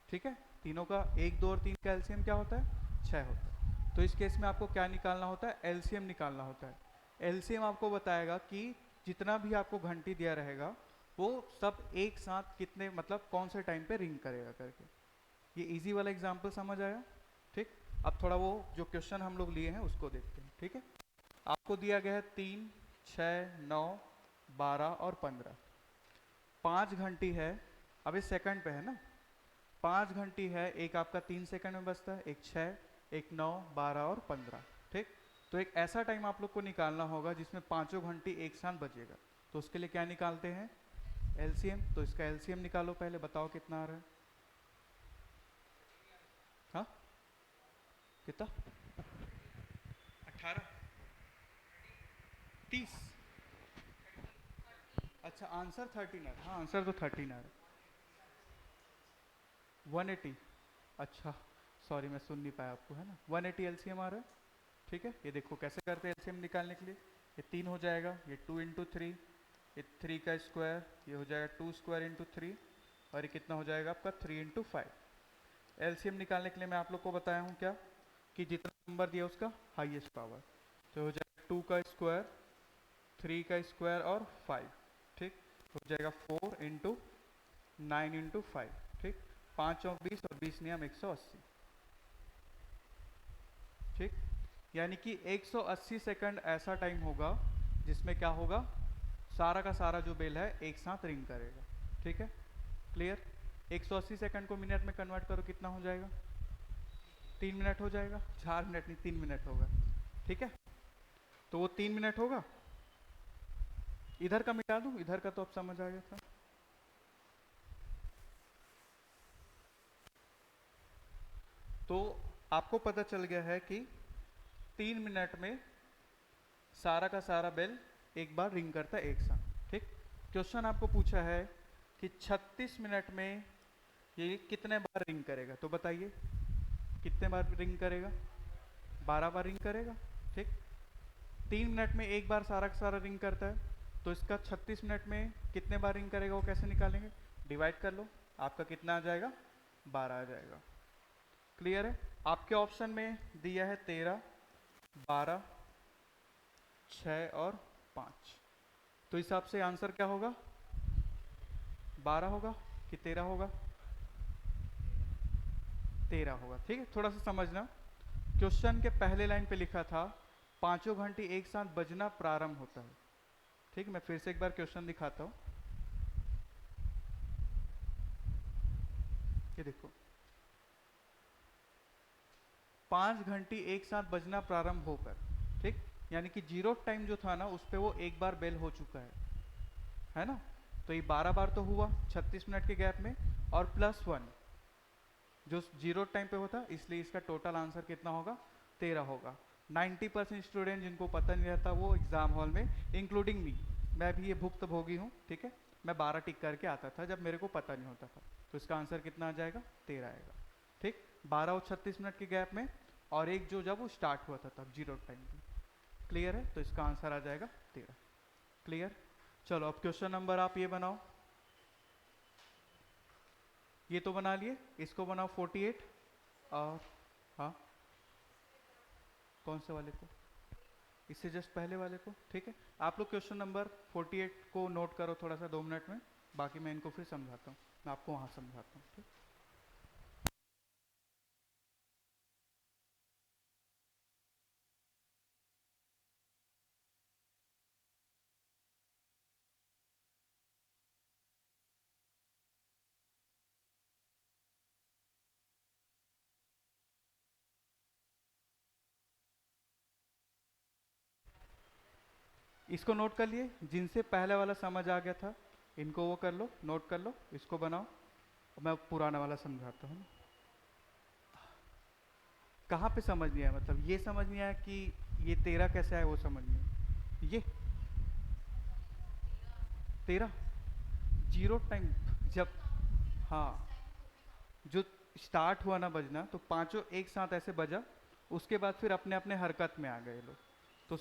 ठीक है। तीनों का 1, 2 और 3 का एलसीएम क्या होता है, 6 होता है। तो इस केस में आपको क्या निकालना होता है, एलसीएम निकालना होता है। एलसीएम आपको बताएगा कि जितना भी आपको घंटी दिया रहेगा वो सब एक साथ कितने, मतलब कौन से टाइम पे रिंग करेगा करके। ये इजी वाला एग्जांपल समझ आया, ठीक। अब थोड़ा वो जो क्वेश्चन हम लोग लिए हैं उसको देखते हैं, ठीक है। आपको दिया गया है 3, 6, 9, 12 और 15, 5 घंटी है। अब ये सेकंड पे है ना, 5 घंटी है, एक आपका 3 सेकंड में बजता है, एक 6, एक 9, 12 और 15, ठीक। तो एक ऐसा टाइम आप लोग को निकालना होगा जिसमें पांचों घंटी एक साथ बजेगा। तो उसके लिए क्या निकालते हैं, एलसीएम। तो इसका एलसीएम निकालो पहले, बताओ कितना आ रहा है। हाँ कितना, 18, 30, अच्छा आंसर 13 है, हाँ आंसर तो 13 है, 180, अच्छा सॉरी मैं सुन नहीं पाया आपको, है ना 180 एलसीएम आ रहा है, ठीक है। ये देखो कैसे करते हैं एलसीएम निकालने के लिए, ये 3 हो जाएगा, ये 2 इंटू 3, ये 3 का स्क्वायर, ये हो जाएगा 2 स्क्वायर इंटू 3 और ये कितना हो जाएगा आपका 3 इंटू 5। एलसीएम निकालने के लिए मैं आप लोग को बताया हूँ क्या, कि जितना नंबर दिया उसका हाईएस्ट पावर, तो हो जाएगा 2 का स्क्वायर, 3 का स्क्वायर और 5, ठीक। हो जाएगा 4 इंटू 9 इंटू 5, ठीक। 5 और 20 और 20 नियम 180, ठीक। यानी कि 180 सेकंड ऐसा टाइम होगा जिसमें क्या होगा, सारा का सारा जो बेल है एक साथ रिंग करेगा, ठीक है, क्लियर। 180 सेकंड को मिनट में कन्वर्ट करो, कितना हो जाएगा, 3 मिनट हो जाएगा, 4 मिनट नहीं 3 मिनट होगा, ठीक है। तो वो 3 मिनट होगा, इधर का मिटा दूं, इधर का तो अब समझ आ गया था। तो आपको पता चल गया है कि 3 मिनट में सारा का सारा बेल एक बार रिंग करता है एक साथ, ठीक। क्वेश्चन आपको पूछा है कि 36 मिनट में ये कितने बार रिंग करेगा, तो बताइए कितने बार रिंग करेगा, 12 बार रिंग करेगा, ठीक। 3 मिनट में एक बार सारा का सारा रिंग करता है, तो इसका 36 मिनट में कितने बार रिंग करेगा वो कैसे निकालेंगे, डिवाइड कर लो, आपका कितना आ जाएगा, 12 आ जाएगा, क्लियर है। आपके ऑप्शन में दिया है 13, 12, 6 और 5, तो इस हिसाब से आंसर क्या होगा, 12 होगा कि 13 होगा, 13 होगा, ठीक है। थोड़ा सा समझना, क्वेश्चन के पहले लाइन पे लिखा था पांचों घंटी एक साथ बजना प्रारंभ होता है, ठीक। मैं फिर से एक बार क्वेश्चन दिखाता हूँ, ये देखो 5 घंटी एक साथ बजना प्रारंभ होकर, ठीक। यानी कि जीरो टाइम जो था ना उस पे वो एक बार बेल हो चुका है ना। तो ये 12 बार तो हुआ 36 मिनट के गैप में, और +1, जो जीरो टाइम पे होता, इसलिए इसका टोटल आंसर कितना होगा, 13 होगा। 90% स्टूडेंट जिनको पता नहीं रहता वो एग्जाम हॉल में, इंक्लूडिंग मी, मैं भी ये भुक्तभोगी हूँ, ठीक है, मैं 12 टिक करके आता था जब मेरे को पता नहीं होता था। तो इसका आंसर कितना आ जाएगा, 13 आएगा। ठीक, 12 और 36 मिनट के गैप में, और एक जो जब वो स्टार्ट हुआ था तब जीरो टाइम पे। क्लियर है, तो इसका आंसर आ जाएगा 13। क्लियर। चलो अब क्वेश्चन नंबर आप ये बनाओ, ये तो बना लिए, इसको बनाओ 48। और हाँ, कौन से वाले को, इससे जस्ट पहले वाले को, ठीक है। आप लोग क्वेश्चन नंबर 48 को नोट करो थोड़ा सा 2 मिनट में, बाकी मैं इनको फिर समझाता हूँ, मैं आपको वहाँ समझाता हूँ, ठीक। इसको नोट कर लिए, जिनसे पहले वाला समझ आ गया था इनको वो कर लो, नोट कर लो, इसको बनाओ, मैं पुराना वाला समझाता हूँ। कहाँ पे समझ नहीं आया, मतलब ये समझ नहीं आया कि ये 13 कैसे आया, वो समझ नहीं आया। ये 13 जीरो टाइम जब, हाँ, जो स्टार्ट हुआ ना बजना, तो पांचों एक साथ ऐसे बजा, उसके बाद फिर अपने अपने हरकत में आ गए लोग। तो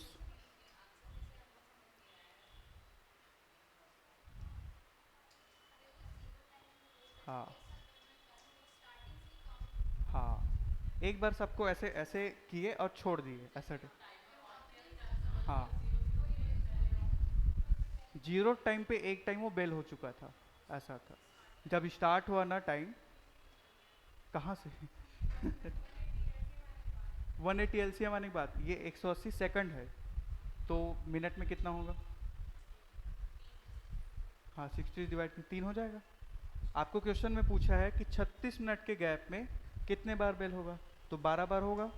हाँ, हाँ, एक बार सबको ऐसे ऐसे किए और छोड़ दिए ऐसा हाँ, जीरो टाइम पे एक टाइम वो बेल हो चुका था, ऐसा था। जब स्टार्ट हुआ ना टाइम, कहाँ से 180 एलसीएम आने की बात, ये 180 सेकंड है, तो मिनट में कितना होगा, हाँ, 60 डिवाइड में 3 हो जाएगा। आपको क्वेश्चन में पूछा है कि 36 मिनट के गैप में कितने बार बेल होगा, तो 12 बार होगा।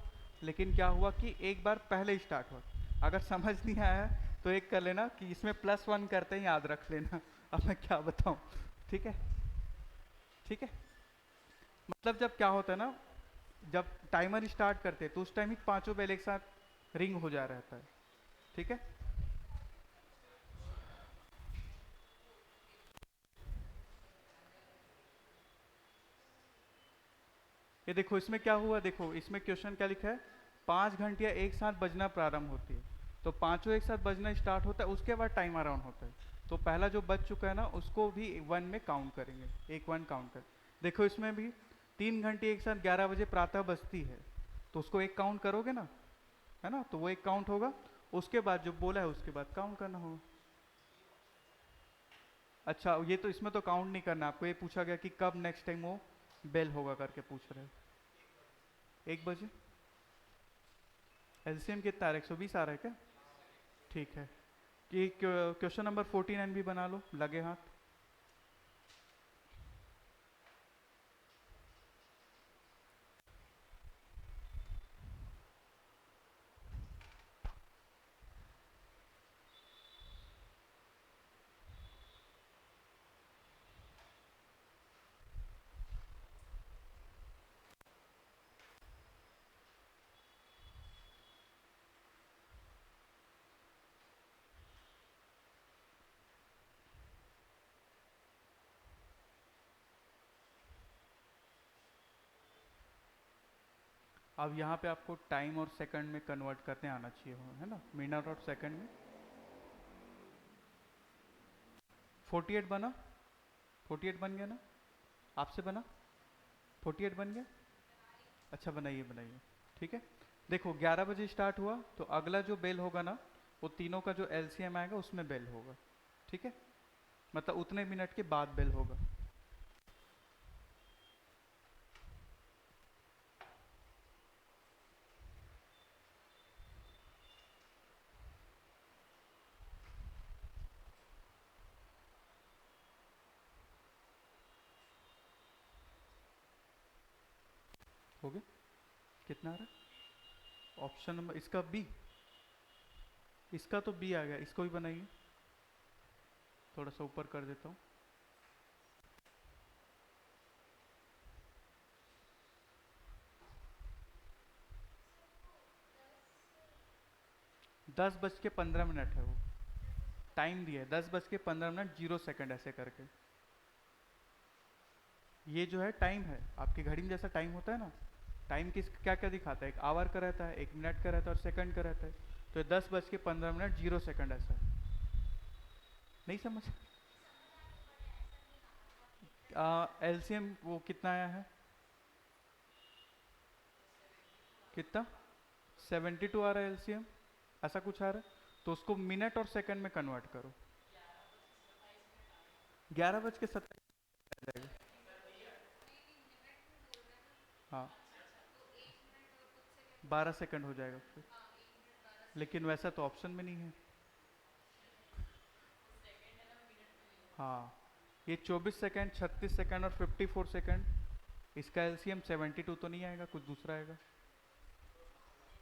लेकिन क्या हुआ कि एक बार पहले स्टार्ट हुआ। अगर समझ नहीं आया तो एक कर लेना कि इसमें +1 करते ही याद रख लेना अब मैं क्या बताऊं, ठीक है। ठीक है, मतलब जब क्या होता है ना, जब टाइमर स्टार्ट करते हैं तो उस टाइम ही पांचों बेल एक साथ रिंग हो जा रहता है, ठीक है। ये देखो इसमें क्या हुआ, देखो इसमें क्वेश्चन क्या लिखा है, 5 घंटियां एक साथ बजना प्रारंभ होती है, तो पांचों एक साथ बजना स्टार्ट होता है, उसके बाद टाइमर ऑन होता है। तो पहला जो बज चुका है ना उसको भी वन में काउंट करेंगे, एक वन काउंट कर। देखो इसमें भी 3 घंटे एक साथ 11 बजे प्रातः बजती है, तो उसको एक काउंट करोगे ना, है ना, तो वो एक काउंट होगा। उसके बाद जो बोला है उसके बाद काउंट करना होगा। अच्छा, ये तो इसमें तो काउंट नहीं करना, आपको ये पूछा गया कि कब नेक्स्ट टाइम वो बेल होगा करके पूछ रहे हैं। 1 बजे। एलसीएम कितना आ रहा है, 120 आ रहा है क्या, ठीक है। कि क्वेश्चन नंबर 49 भी बना लो लगे हाथ। अब यहाँ पे आपको टाइम और सेकंड में कन्वर्ट करने आना चाहिए हो, है ना, मिनट और सेकंड में। 48 बना, 48 बन गया ना, आपसे बना, 48 बन गया। अच्छा, बनाइए बनाइए, ठीक है। देखो 11 बजे स्टार्ट हुआ, तो अगला जो बेल होगा ना, वो तीनों का जो एलसीएम आएगा उसमें बेल होगा, ठीक है, मतलब उतने मिनट के बाद बेल होगा। हो गया, कितना आ रहा है, ऑप्शन नंबर इसका बी, इसका तो बी आ गया, इसको भी बनाइए, थोड़ा सा ऊपर कर देता हूँ। 10:15 है वो, टाइम दिया है 10:15 जीरो सेकंड ऐसे करके। ये जो है टाइम है, आपकी घड़ी में जैसा टाइम होता है ना, टाइम किस क्या क्या दिखाता है, एक आवर का रहता है, 1 मिनट का रहता है और सेकंड का रहता है। तो ये 10:15 जीरो सेकंड ऐसा है। नहीं समझ? एलसीएम वो कितना आया है, कितना 72 आ रहा है एलसीएम, ऐसा कुछ आ रहा है। तो उसको मिनट और सेकंड में कन्वर्ट करो। 11:27 जाएगा। हाँ 12 सेकंड हो जाएगा फिर, लेकिन वैसा तो ऑप्शन में नहीं है। हाँ ये 24 सेकंड, 36 सेकंड और 54 सेकंड, इसका एलसीएम 72 तो नहीं आएगा, कुछ दूसरा आएगा।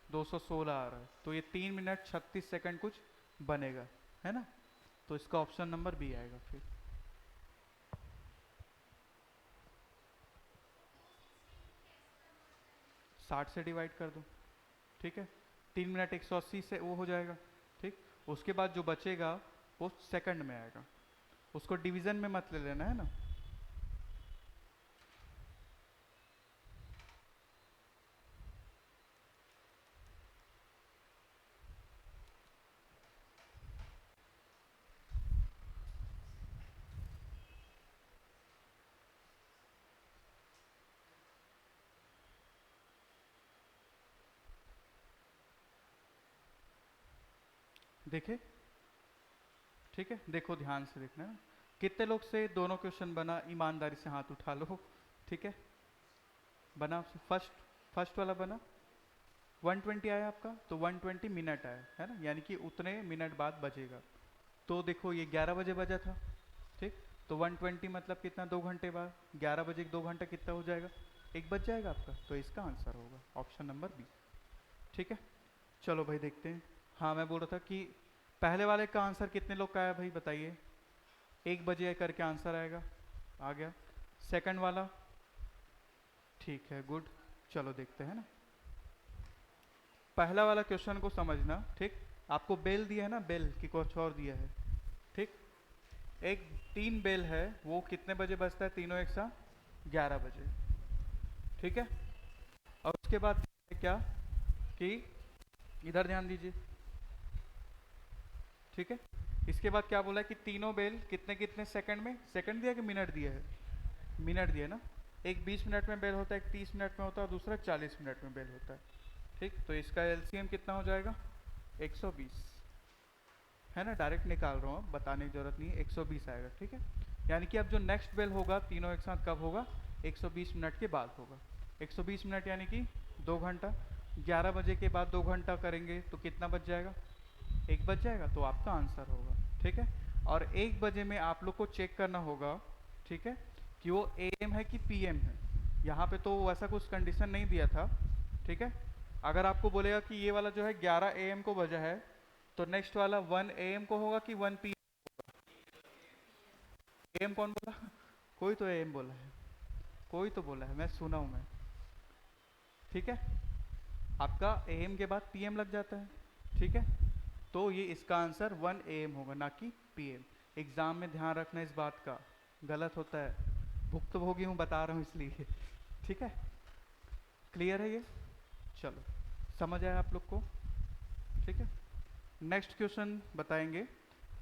216 आ रहा है, तो ये 3 मिनट 36 सेकंड कुछ बनेगा, है ना। तो इसका ऑप्शन नंबर बी आएगा फिर। 60 से डिवाइड कर दो, ठीक है। 3 मिनट 180 से वो हो जाएगा, ठीक। उसके बाद जो बचेगा वो सेकंड में आएगा, उसको डिवीजन में मत ले लेना, है ना। देखे, ठीक है, देखो ध्यान से देखना है। कितने लोग से दोनों क्वेश्चन बना, ईमानदारी से हाथ उठा लो, ठीक है। बना, फर्स्ट फर्स्ट वाला बना 120 आया आपका, तो 120 मिनट आया है ना, यानी कि उतने मिनट बाद बजेगा। तो देखो ये 11 बजे बजा था, ठीक। तो 120 मतलब कितना, 2 घंटे बाद, 11 बजे 2 घंटा कितना हो जाएगा, 1 बज जाएगा आपका। तो इसका आंसर होगा ऑप्शन नंबर बी, ठीक है। चलो भाई देखते हैं। हाँ मैं बोल रहा था कि पहले वाले का आंसर कितने लोग का आया भाई बताइए, 1 बजे करके आंसर आएगा, आ गया। सेकंड वाला, ठीक है, गुड। चलो देखते हैं ना, पहला वाला क्वेश्चन को समझना, ठीक। आपको बेल दिया है ना, बेल की कुछ और दिया है, ठीक। एक 3 बेल है, वो कितने बजे बजता है, तीनों एक साथ 11 बजे, ठीक है। और उसके बाद क्या कि, इधर ध्यान दीजिए, ठीक है। इसके बाद क्या बोला है कि तीनों बेल कितने कितने सेकंड में, सेकंड दिया कि मिनट दिया है, मिनट दिया ना। एक 20 मिनट में बेल होता है, एक 30 मिनट में होता है और दूसरा 40 मिनट में बेल होता है, ठीक। तो इसका एलसीएम कितना हो जाएगा, 120, है ना। डायरेक्ट निकाल रहा हूँ, बताने की जरूरत नहीं है, 120 आएगा, ठीक है। यानी कि अब जो नेक्स्ट बेल होगा तीनों एक साथ कब होगा, 120 मिनट के बाद होगा। 120 मिनट यानी कि 2 घंटा, 11 बजे के बाद 2 घंटा करेंगे तो कितना बच जाएगा, 1 बज जाएगा, तो आपका आंसर होगा, ठीक है। और 1 बजे में आप लोग को चेक करना होगा, ठीक है, कि वो एएम है कि पीएम है। यहाँ पे तो वैसा कुछ कंडीशन नहीं दिया था, ठीक है। अगर आपको बोलेगा कि ये वाला जो है 11 एएम को बजा है, तो नेक्स्ट वाला 1 एएम को होगा कि 1 पीएम। एएम कौन बोला कोई तो एएम बोला है, कोई तो बोला है, मैं सुना हूँ मैं, ठीक है। आपका एएम के बाद पीएम लग जाता है, ठीक है। तो ये इसका आंसर 1 एएम होगा, ना कि पीएम। एग्जाम में ध्यान रखना इस बात का, गलत होता है, भुक्तभोगी हूँ बता रहा हूँ इसलिए, ठीक है। क्लियर है ये, चलो समझ आया आप लोग को, ठीक है। नेक्स्ट क्वेश्चन बताएंगे।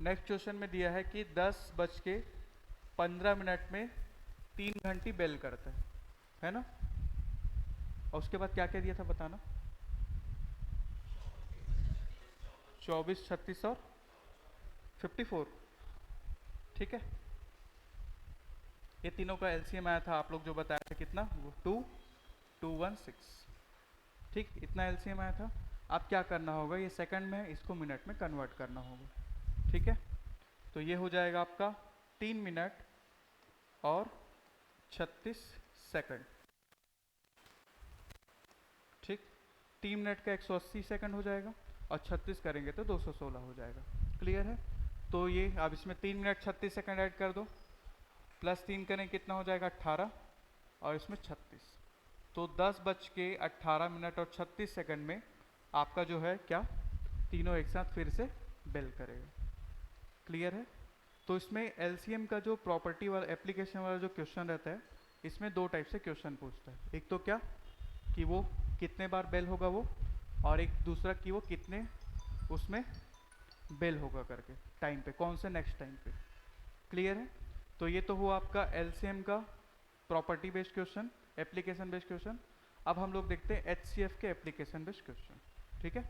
नेक्स्ट क्वेश्चन में दिया है कि 10:15 में 3 घंटी बेल करता है ना। और उसके बाद क्या क्या दिया था बताना, 24, 36 और 54, ठीक है। ये तीनों का एलसीएम आया था, आप लोग जो बताया था कितना, वो 2216, ठीक, इतना एलसीएम आया था। अब क्या करना होगा, ये सेकंड में, इसको मिनट में कन्वर्ट करना होगा, ठीक है। तो ये हो जाएगा आपका 3 मिनट और 36 सेकंड, ठीक। 3 मिनट का 180 सेकंड हो जाएगा, और 36 करेंगे तो 216 हो जाएगा, क्लियर है। तो ये अब इसमें 3 मिनट 36 सेकंड ऐड कर दो, प्लस 3 करें कितना हो जाएगा 18, और इसमें 36। तो 10:18 और 36 सेकंड में आपका जो है क्या, तीनों एक साथ फिर से बेल करेगा। क्लियर है? तो इसमें एलसीएम का जो प्रॉपर्टी वाला एप्लीकेशन वाला जो क्वेश्चन रहता है, इसमें दो टाइप से क्वेश्चन पूछता है। एक तो क्या कि वो कितने बार बेल होगा वो, और एक दूसरा कि वो कितने उसमें बेल होगा करके टाइम पे, कौन से नेक्स्ट टाइम पे। क्लियर है? तो ये तो हुआ आपका एलसीएम का property based question, application based question. अब हम लोग देखते हैं एचसीएफ के एप्लीकेशन बेस्ड क्वेश्चन। ठीक है,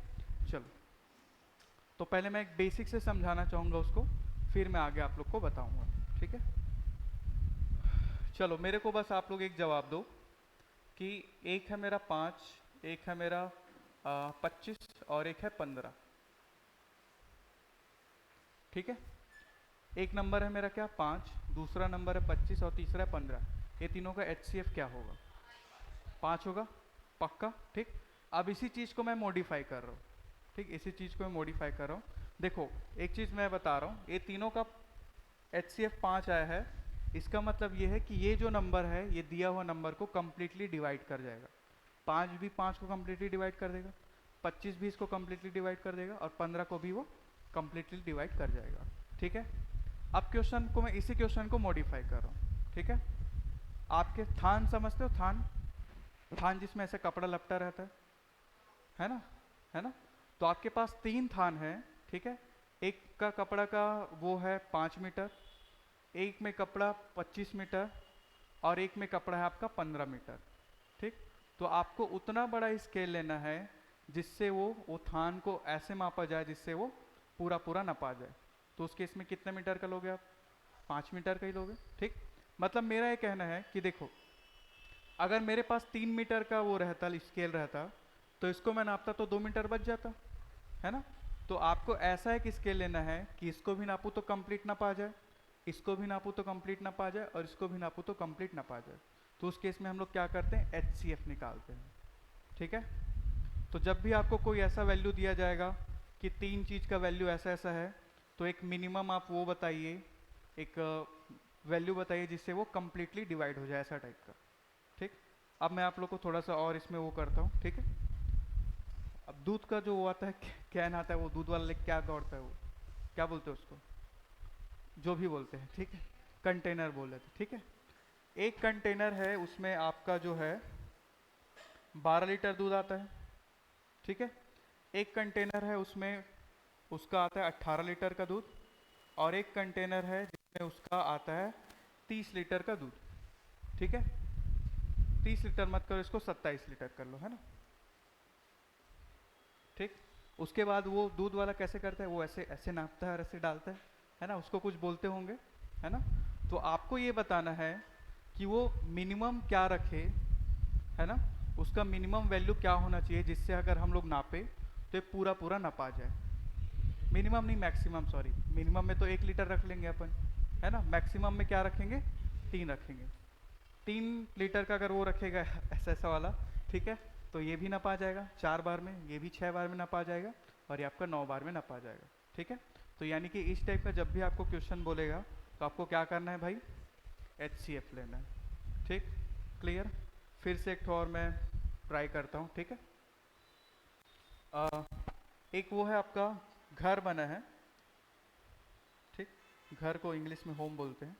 चलो। तो पहले मैं एक बेसिक से समझाना चाहूँगा उसको, फिर मैं आगे आप लोग को बताऊँगा। ठीक है, चलो। मेरे को बस आप लोग एक जवाब दो कि एक है मेरा 5, एक है मेरा 25 और एक है 15। ठीक है, एक नंबर है मेरा क्या 5, दूसरा नंबर है 25 और तीसरा है 15। ये तीनों का एचसीएफ क्या होगा? 5 होगा, पक्का। ठीक, अब इसी चीज़ को मैं मॉडिफाई कर रहा हूँ। ठीक, इसी चीज़ को मैं मॉडिफाई कर रहा हूँ। देखो, एक चीज़ मैं बता रहा हूँ, ये तीनों का एचसीएफ 5 आया है, इसका मतलब ये है कि ये जो नंबर है, ये दिया हुआ नंबर को कम्प्लीटली डिवाइड कर जाएगा। 5 भी 5 को कम्प्लीटली डिवाइड कर देगा, 25 भी इसको कम्प्लीटली डिवाइड कर देगा, और 15 को भी वो कम्प्लीटली डिवाइड कर जाएगा। ठीक है, अब क्वेश्चन को मैं इसी क्वेश्चन को मॉडिफाई कर रहा हूँ। ठीक है, आपके थान समझते हो? थान, थान जिसमें ऐसे कपड़ा लपटा रहता है ना, है ना? तो आपके पास 3 थान है। ठीक है, एक का कपड़ा का वो है 5 मीटर, एक में कपड़ा 25 मीटर, और एक में कपड़ा है आपका 15 मीटर। ठीक, तो आपको उतना बड़ा स्केल लेना है जिससे वो थान को ऐसे मापा जाए जिससे वो पूरा पूरा नपा जाए। तो उस केस में कितने मीटर का लोगे आप? 5 मीटर का ही लोगे। ठीक, मतलब मेरा ये कहना है कि देखो, अगर मेरे पास 3 मीटर का वो रहता, स्केल रहता, तो इसको मैं नापता तो 2 मीटर बच जाता, है ना? तो आपको ऐसा एक स्केल लेना है कि इसको भी नापूं तो कंप्लीट ना पा जाए, इसको भी नापूं तो कंप्लीट ना पा जाए, और इसको भी नापूं तो कंप्लीट ना पा जाए। तो उस केस में हम लोग क्या करते हैं? एचसीएफ निकालते हैं। ठीक है, तो जब भी आपको कोई ऐसा वैल्यू दिया जाएगा कि 3 चीज़ का वैल्यू ऐसा ऐसा है, तो एक मिनिमम आप वो बताइए, एक वैल्यू बताइए जिससे वो कम्प्लीटली डिवाइड हो जाए, ऐसा टाइप का। ठीक, अब मैं आप लोग को थोड़ा सा और इसमें वो करता हूँ। ठीक है, अब दूध का जो वो आता है, कैन आता है, वो दूध वाला लेके क्या दौड़ता है, वो क्या बोलते हैं उसको? जो भी बोलते हैं, ठीक है, कंटेनर बोल रहे थे। ठीक है, एक कंटेनर है, उसमें आपका जो है 12 लीटर दूध आता है। ठीक है, एक कंटेनर है, उसमें उसका आता है 18 लीटर का दूध, और एक कंटेनर है जिसमें उसका आता है 30 लीटर का दूध। ठीक है, 30 लीटर मत करो, इसको 27 लीटर कर लो, है ना? ठीक, उसके बाद वो दूध वाला कैसे करता है, वो ऐसे ऐसे नापता है और ऐसे डालता है ना? उसको कुछ बोलते होंगे, है ना? तो आपको ये बताना है कि वो मिनिमम क्या रखे, है ना? उसका मिनिमम वैल्यू क्या होना चाहिए जिससे अगर हम लोग नापे तो ये पूरा पूरा नपा जाए। मिनिमम नहीं, मैक्सिमम, सॉरी। मिनिमम में तो 1 लीटर रख लेंगे अपन, है ना? मैक्सिमम में क्या रखेंगे? 3 रखेंगे। 3 लीटर का अगर वो रखेगा ऐसा ऐसा वाला, ठीक है, तो ये भी नपा जाएगा 4 बार में, ये भी 6 बार में नपा जाएगा, और ये आपका 9 बार में नपा जाएगा। ठीक है, तो यानी कि इस टाइप का जब भी आपको क्वेश्चन बोलेगा तो आपको क्या करना है भाई? एचसीएफ लेना है। ठीक, क्लियर? फिर से एक और मैं ट्राई करता हूँ। ठीक है, एक वो है आपका घर बना है। ठीक, घर को इंग्लिश में होम बोलते हैं।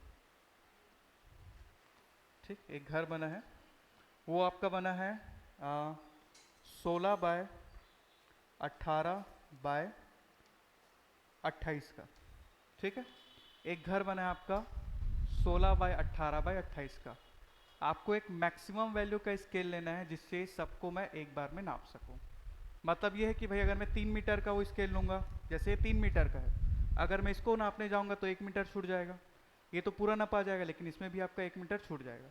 ठीक, एक घर बना है, वो आपका बना है 16 बाय 18 बाय 28 का। ठीक है, एक घर बना है आपका 16 बाय 18 बाय 28 का। आपको एक मैक्सिमम वैल्यू का स्केल लेना है जिससे सबको मैं एक बार में नाप सकूं। मतलब ये है कि भाई अगर मैं 3 मीटर का वो स्केल लूँगा, जैसे 3 मीटर का है, अगर मैं इसको नापने जाऊँगा तो 1 मीटर छूट जाएगा। ये तो पूरा नपा जाएगा, लेकिन इसमें भी आपका 1 मीटर छूट जाएगा।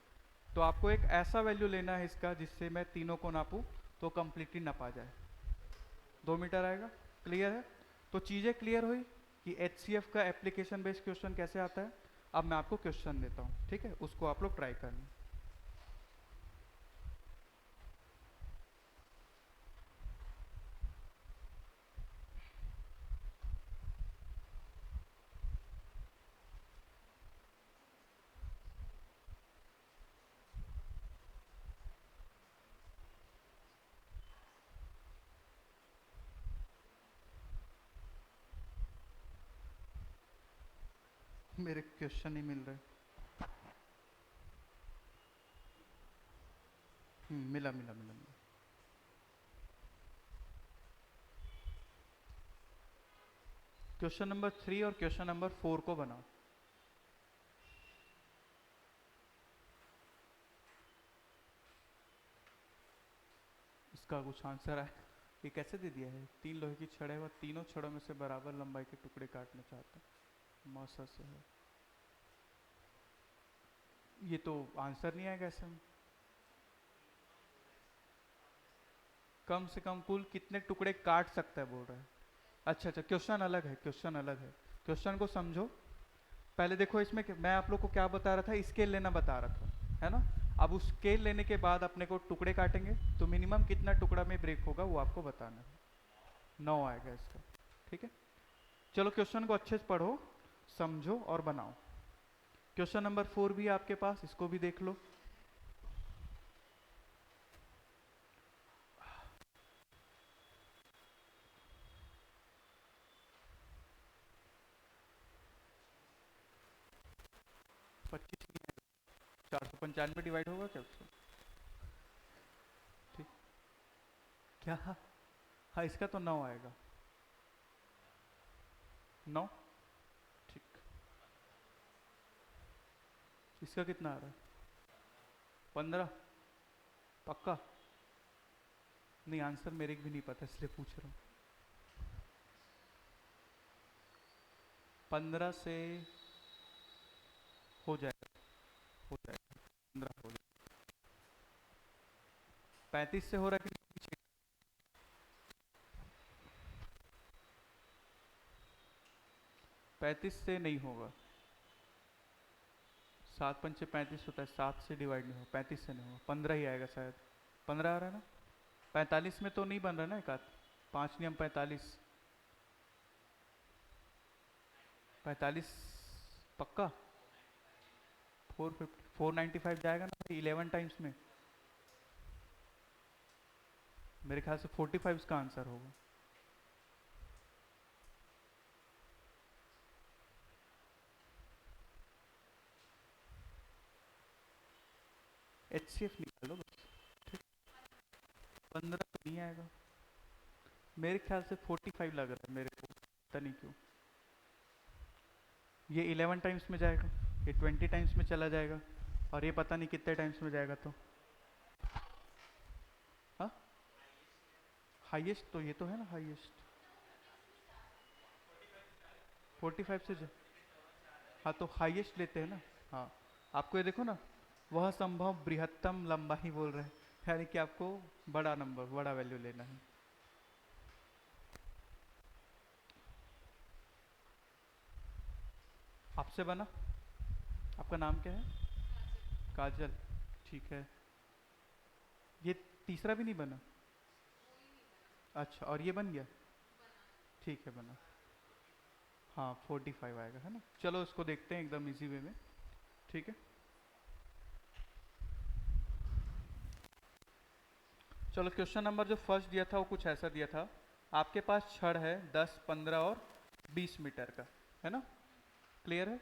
तो आपको एक ऐसा वैल्यू लेना है इसका जिससे मैं तीनों को नापूँ तो कम्प्लीटली नपा जाए। 2 मीटर आएगा। क्लियर है? तो चीज़ें क्लियर हुई कि एचसीएफ का एप्लीकेशन बेस्ड क्वेश्चन कैसे आता है। अब मैं आपको क्वेश्चन देता हूँ, ठीक है, उसको आप लोग ट्राई करना। मेरे क्वेश्चन ही मिल रहे। मिला मिला मिला मिला। क्वेश्चन नंबर 3 और क्वेश्चन नंबर 4 को बनाओ। इसका कुछ आंसर है। ये कैसे दे दिया है? 3 लोहे की छड़ है, वह तीनों छड़ों में से बराबर लंबाई के टुकड़े काटना चाहता है। मौसा से है। ये तो आंसर नहीं आएगा ऐसे में। कम से कम कुल कितने टुकड़े काट सकता है बोल रहा है। अच्छा अच्छा, क्वेश्चन अलग है, क्वेश्चन अलग है। क्वेश्चन को समझो। पहले देखो इसमें मैं आप लोग को क्या बता रहा था, स्केल लेना बता रहा था, है ना। अब उस स्केल लेने के बाद अपने को टुकड़े काटेंगे, तो मिनिमम कितना टुकड़ा में ब्रेक होगा वो आपको बताना है। 9 आएगा इसका। ठीक है, चलो क्वेश्चन को अच्छे से पढ़ो, समझो और बनाओ। क्वेश्चन नंबर 4 भी है आपके पास, इसको भी देख लो। पच्चीस 495 डिवाइड होगा क्या उसको? ठीक। क्या? हाँ, इसका तो 9 आएगा। 9। ठीक। इसका कितना आ रहा है? 15। पक्का? नहीं, आंसर मेरे को भी नहीं पता इसलिए पूछ रहा हूँ। 15 से हो जाएगा, हो जाएगा। 15 हो जाएगा। 35 से हो रहा है कि पीछे? 35 से नहीं होगा। 7 पंचे 35 होता है, 7 से डिवाइड नहीं होगा, 35 से नहीं होगा, 15 ही आएगा शायद। 15 आ रहा है ना? 45 में तो नहीं बन रहा ना एक आध। 5 नियम 45। 45 पक्का? 450 495 जाएगा ना 11 टाइम्स में। मेरे ख्याल से 45 इसका आंसर होगा। HCF निकालो बस। ठीक। 15 तो नहीं आएगा। मेरे ख्याल से 45 लग रहा है मेरे को, पता नहीं क्यों। ये 11 टाइम्स में जाएगा, ये 20 टाइम्स में चला जाएगा, और ये पता नहीं कितने टाइम्स में जाएगा। तो हाँ, हाईएस्ट तो ये तो है ना, हाईएस्ट 45 से हाँ, तो हाईएस्ट लेते हैं ना। हाँ, आपको ये देखो ना, वह संभव बृहत्तम लंबाई बोल रहे हैं, यानी कि आपको बड़ा नंबर, बड़ा वैल्यू लेना है। आपसे बना? आपका नाम क्या है? काजल। ठीक है। ये तीसरा भी नहीं बना? अच्छा, और ये बन गया? ठीक है, बना। हाँ, 45 आएगा, है ना। चलो इसको देखते हैं एकदम इजी वे में। ठीक है, चलो क्वेश्चन नंबर जो फर्स्ट दिया था वो कुछ ऐसा दिया था। आपके पास छड़ है 10, 15 और 20 मीटर का, है ना। क्लियर है?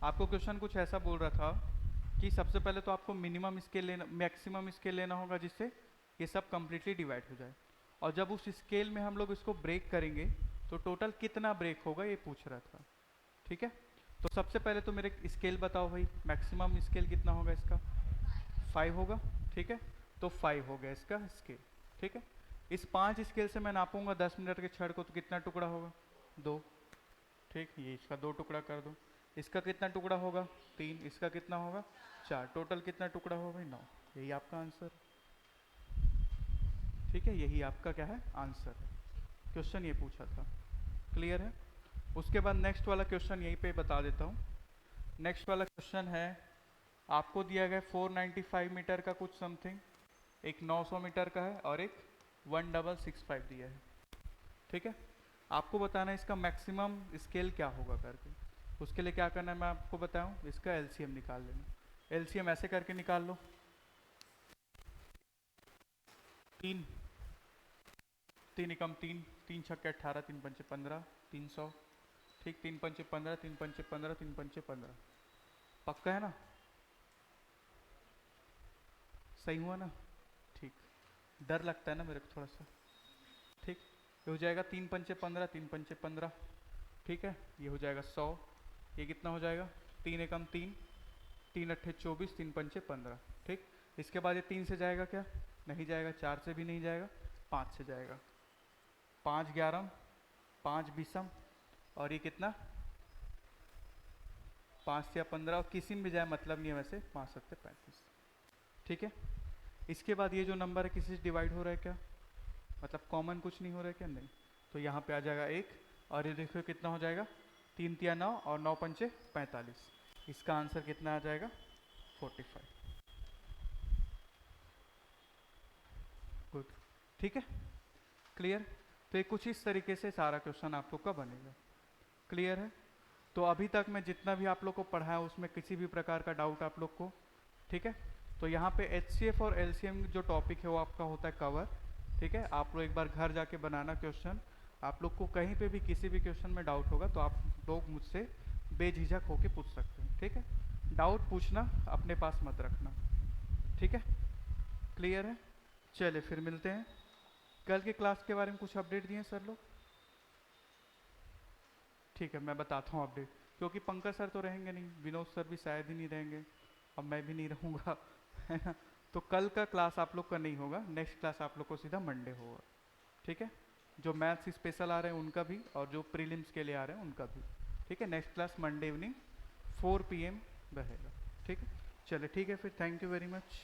आपको क्वेश्चन कुछ ऐसा बोल रहा था कि सबसे पहले तो आपको मिनिमम स्केल लेना, मैक्सिमम स्केल लेना होगा, जिससे ये सब कंप्लीटली डिवाइड हो जाए। और जब उस स्केल में हम लोग इसको ब्रेक करेंगे तो टोटल कितना ब्रेक होगा ये पूछ रहा था। ठीक है, तो सबसे पहले तो मेरे स्केल बताओ भाई, मैक्सिमम स्केल कितना होगा इसका? 5 होगा। ठीक है, तो 5 हो गया इसका स्केल। ठीक है, इस 5 स्केल से मैं नापूंगा 10 मिनट के छड़ को, तो कितना टुकड़ा होगा? 2। ठीक, ये इसका 2 टुकड़ा कर दो। इसका कितना टुकड़ा होगा? 3। इसका कितना होगा? 4। टोटल कितना टुकड़ा होगा? 9। यही आपका आंसर। ठीक है, यही आपका क्या है? आंसर है। क्वेश्चन ये पूछा था। क्लियर है? उसके बाद नेक्स्ट वाला क्वेश्चन यहीं पे बता देता हूँ। नेक्स्ट वाला क्वेश्चन है, आपको दिया गया 495 मीटर का कुछ समथिंग, एक 900 मीटर का है और एक 1665 दिया है। ठीक है, आपको बताना है इसका मैक्सिमम स्केल क्या होगा करके। उसके लिए क्या करना है मैं आपको बताऊं, इसका एलसीएम निकाल लेना। एलसीएम ऐसे करके निकाल लो। 3, 3 एकम 3, 3 छक्के 18, 3 पंचे 15, 300, ठीक, 3 पंचे 15, 3 पंचे 15, 3 पंचे 15, पक्का है ना? सही हुआ ना? ठीक, डर लगता है ना मेरे को थोड़ा सा। ठीक, ये हो जाएगा 3 पंचे 15, 3 पंचे 15, ठीक है, ये हो जाएगा 100। ये कितना हो जाएगा? 3 एकम 3, 3 अट्ठे 24, 3 पंचे 15, ठीक। इसके बाद ये 3 से जाएगा क्या? नहीं जाएगा, 4 से भी नहीं जाएगा, 5 से जाएगा, 5 11, 5 बीसम, और ये कितना? 5 या 15, और किसी में भी जाए मतलब नहीं है वैसे, 5 7 35, ठीक है। इसके बाद ये जो नंबर है किसी से डिवाइड हो रहा है क्या? मतलब कॉमन कुछ नहीं हो रहा है क्या? नहीं, तो यहाँ पे आ जाएगा 1, और ये देखो कितना हो जाएगा? 3 तिया 9 और 9 पंचे 45, इसका आंसर कितना आ जाएगा? 45। गुड, ठीक है, क्लियर। तो ये कुछ इस तरीके से सारा क्वेश्चन आप लोग का बनेगा, क्लियर है। तो अभी तक मैं जितना भी आप लोग को पढ़ाया उसमें किसी भी प्रकार का डाउट आप लोग को? ठीक है, तो यहाँ पे HCF और LCM जो टॉपिक है वो आपका होता है कवर, ठीक है। आप लोग एक बार घर जाके बनाना क्वेश्चन, आप लोग को कहीं पे भी किसी भी क्वेश्चन में डाउट होगा तो आप लोग मुझसे बेझिझक होके पूछ सकते हैं, ठीक है। डाउट पूछना, अपने पास मत रखना, ठीक है, क्लियर है। चलिए फिर मिलते हैं। कल के क्लास के बारे में कुछ अपडेट दिए सर लोग? ठीक है, मैं बताता हूँ अपडेट, क्योंकि पंकज सर तो रहेंगे नहीं, विनोद सर भी शायद ही नहीं रहेंगे, अब मैं भी नहीं रहूँगा है ना। तो कल का क्लास आप लोग का नहीं होगा, नेक्स्ट क्लास आप लोग को सीधा मंडे होगा, ठीक है। जो मैथ्स स्पेशल आ रहे हैं उनका भी, और जो प्रीलिम्स के लिए आ रहे हैं उनका भी, ठीक है। Next class Monday evening 4 PM रहेगा, ठीक है। चलिए ठीक है फिर, थैंक यू वेरी मच।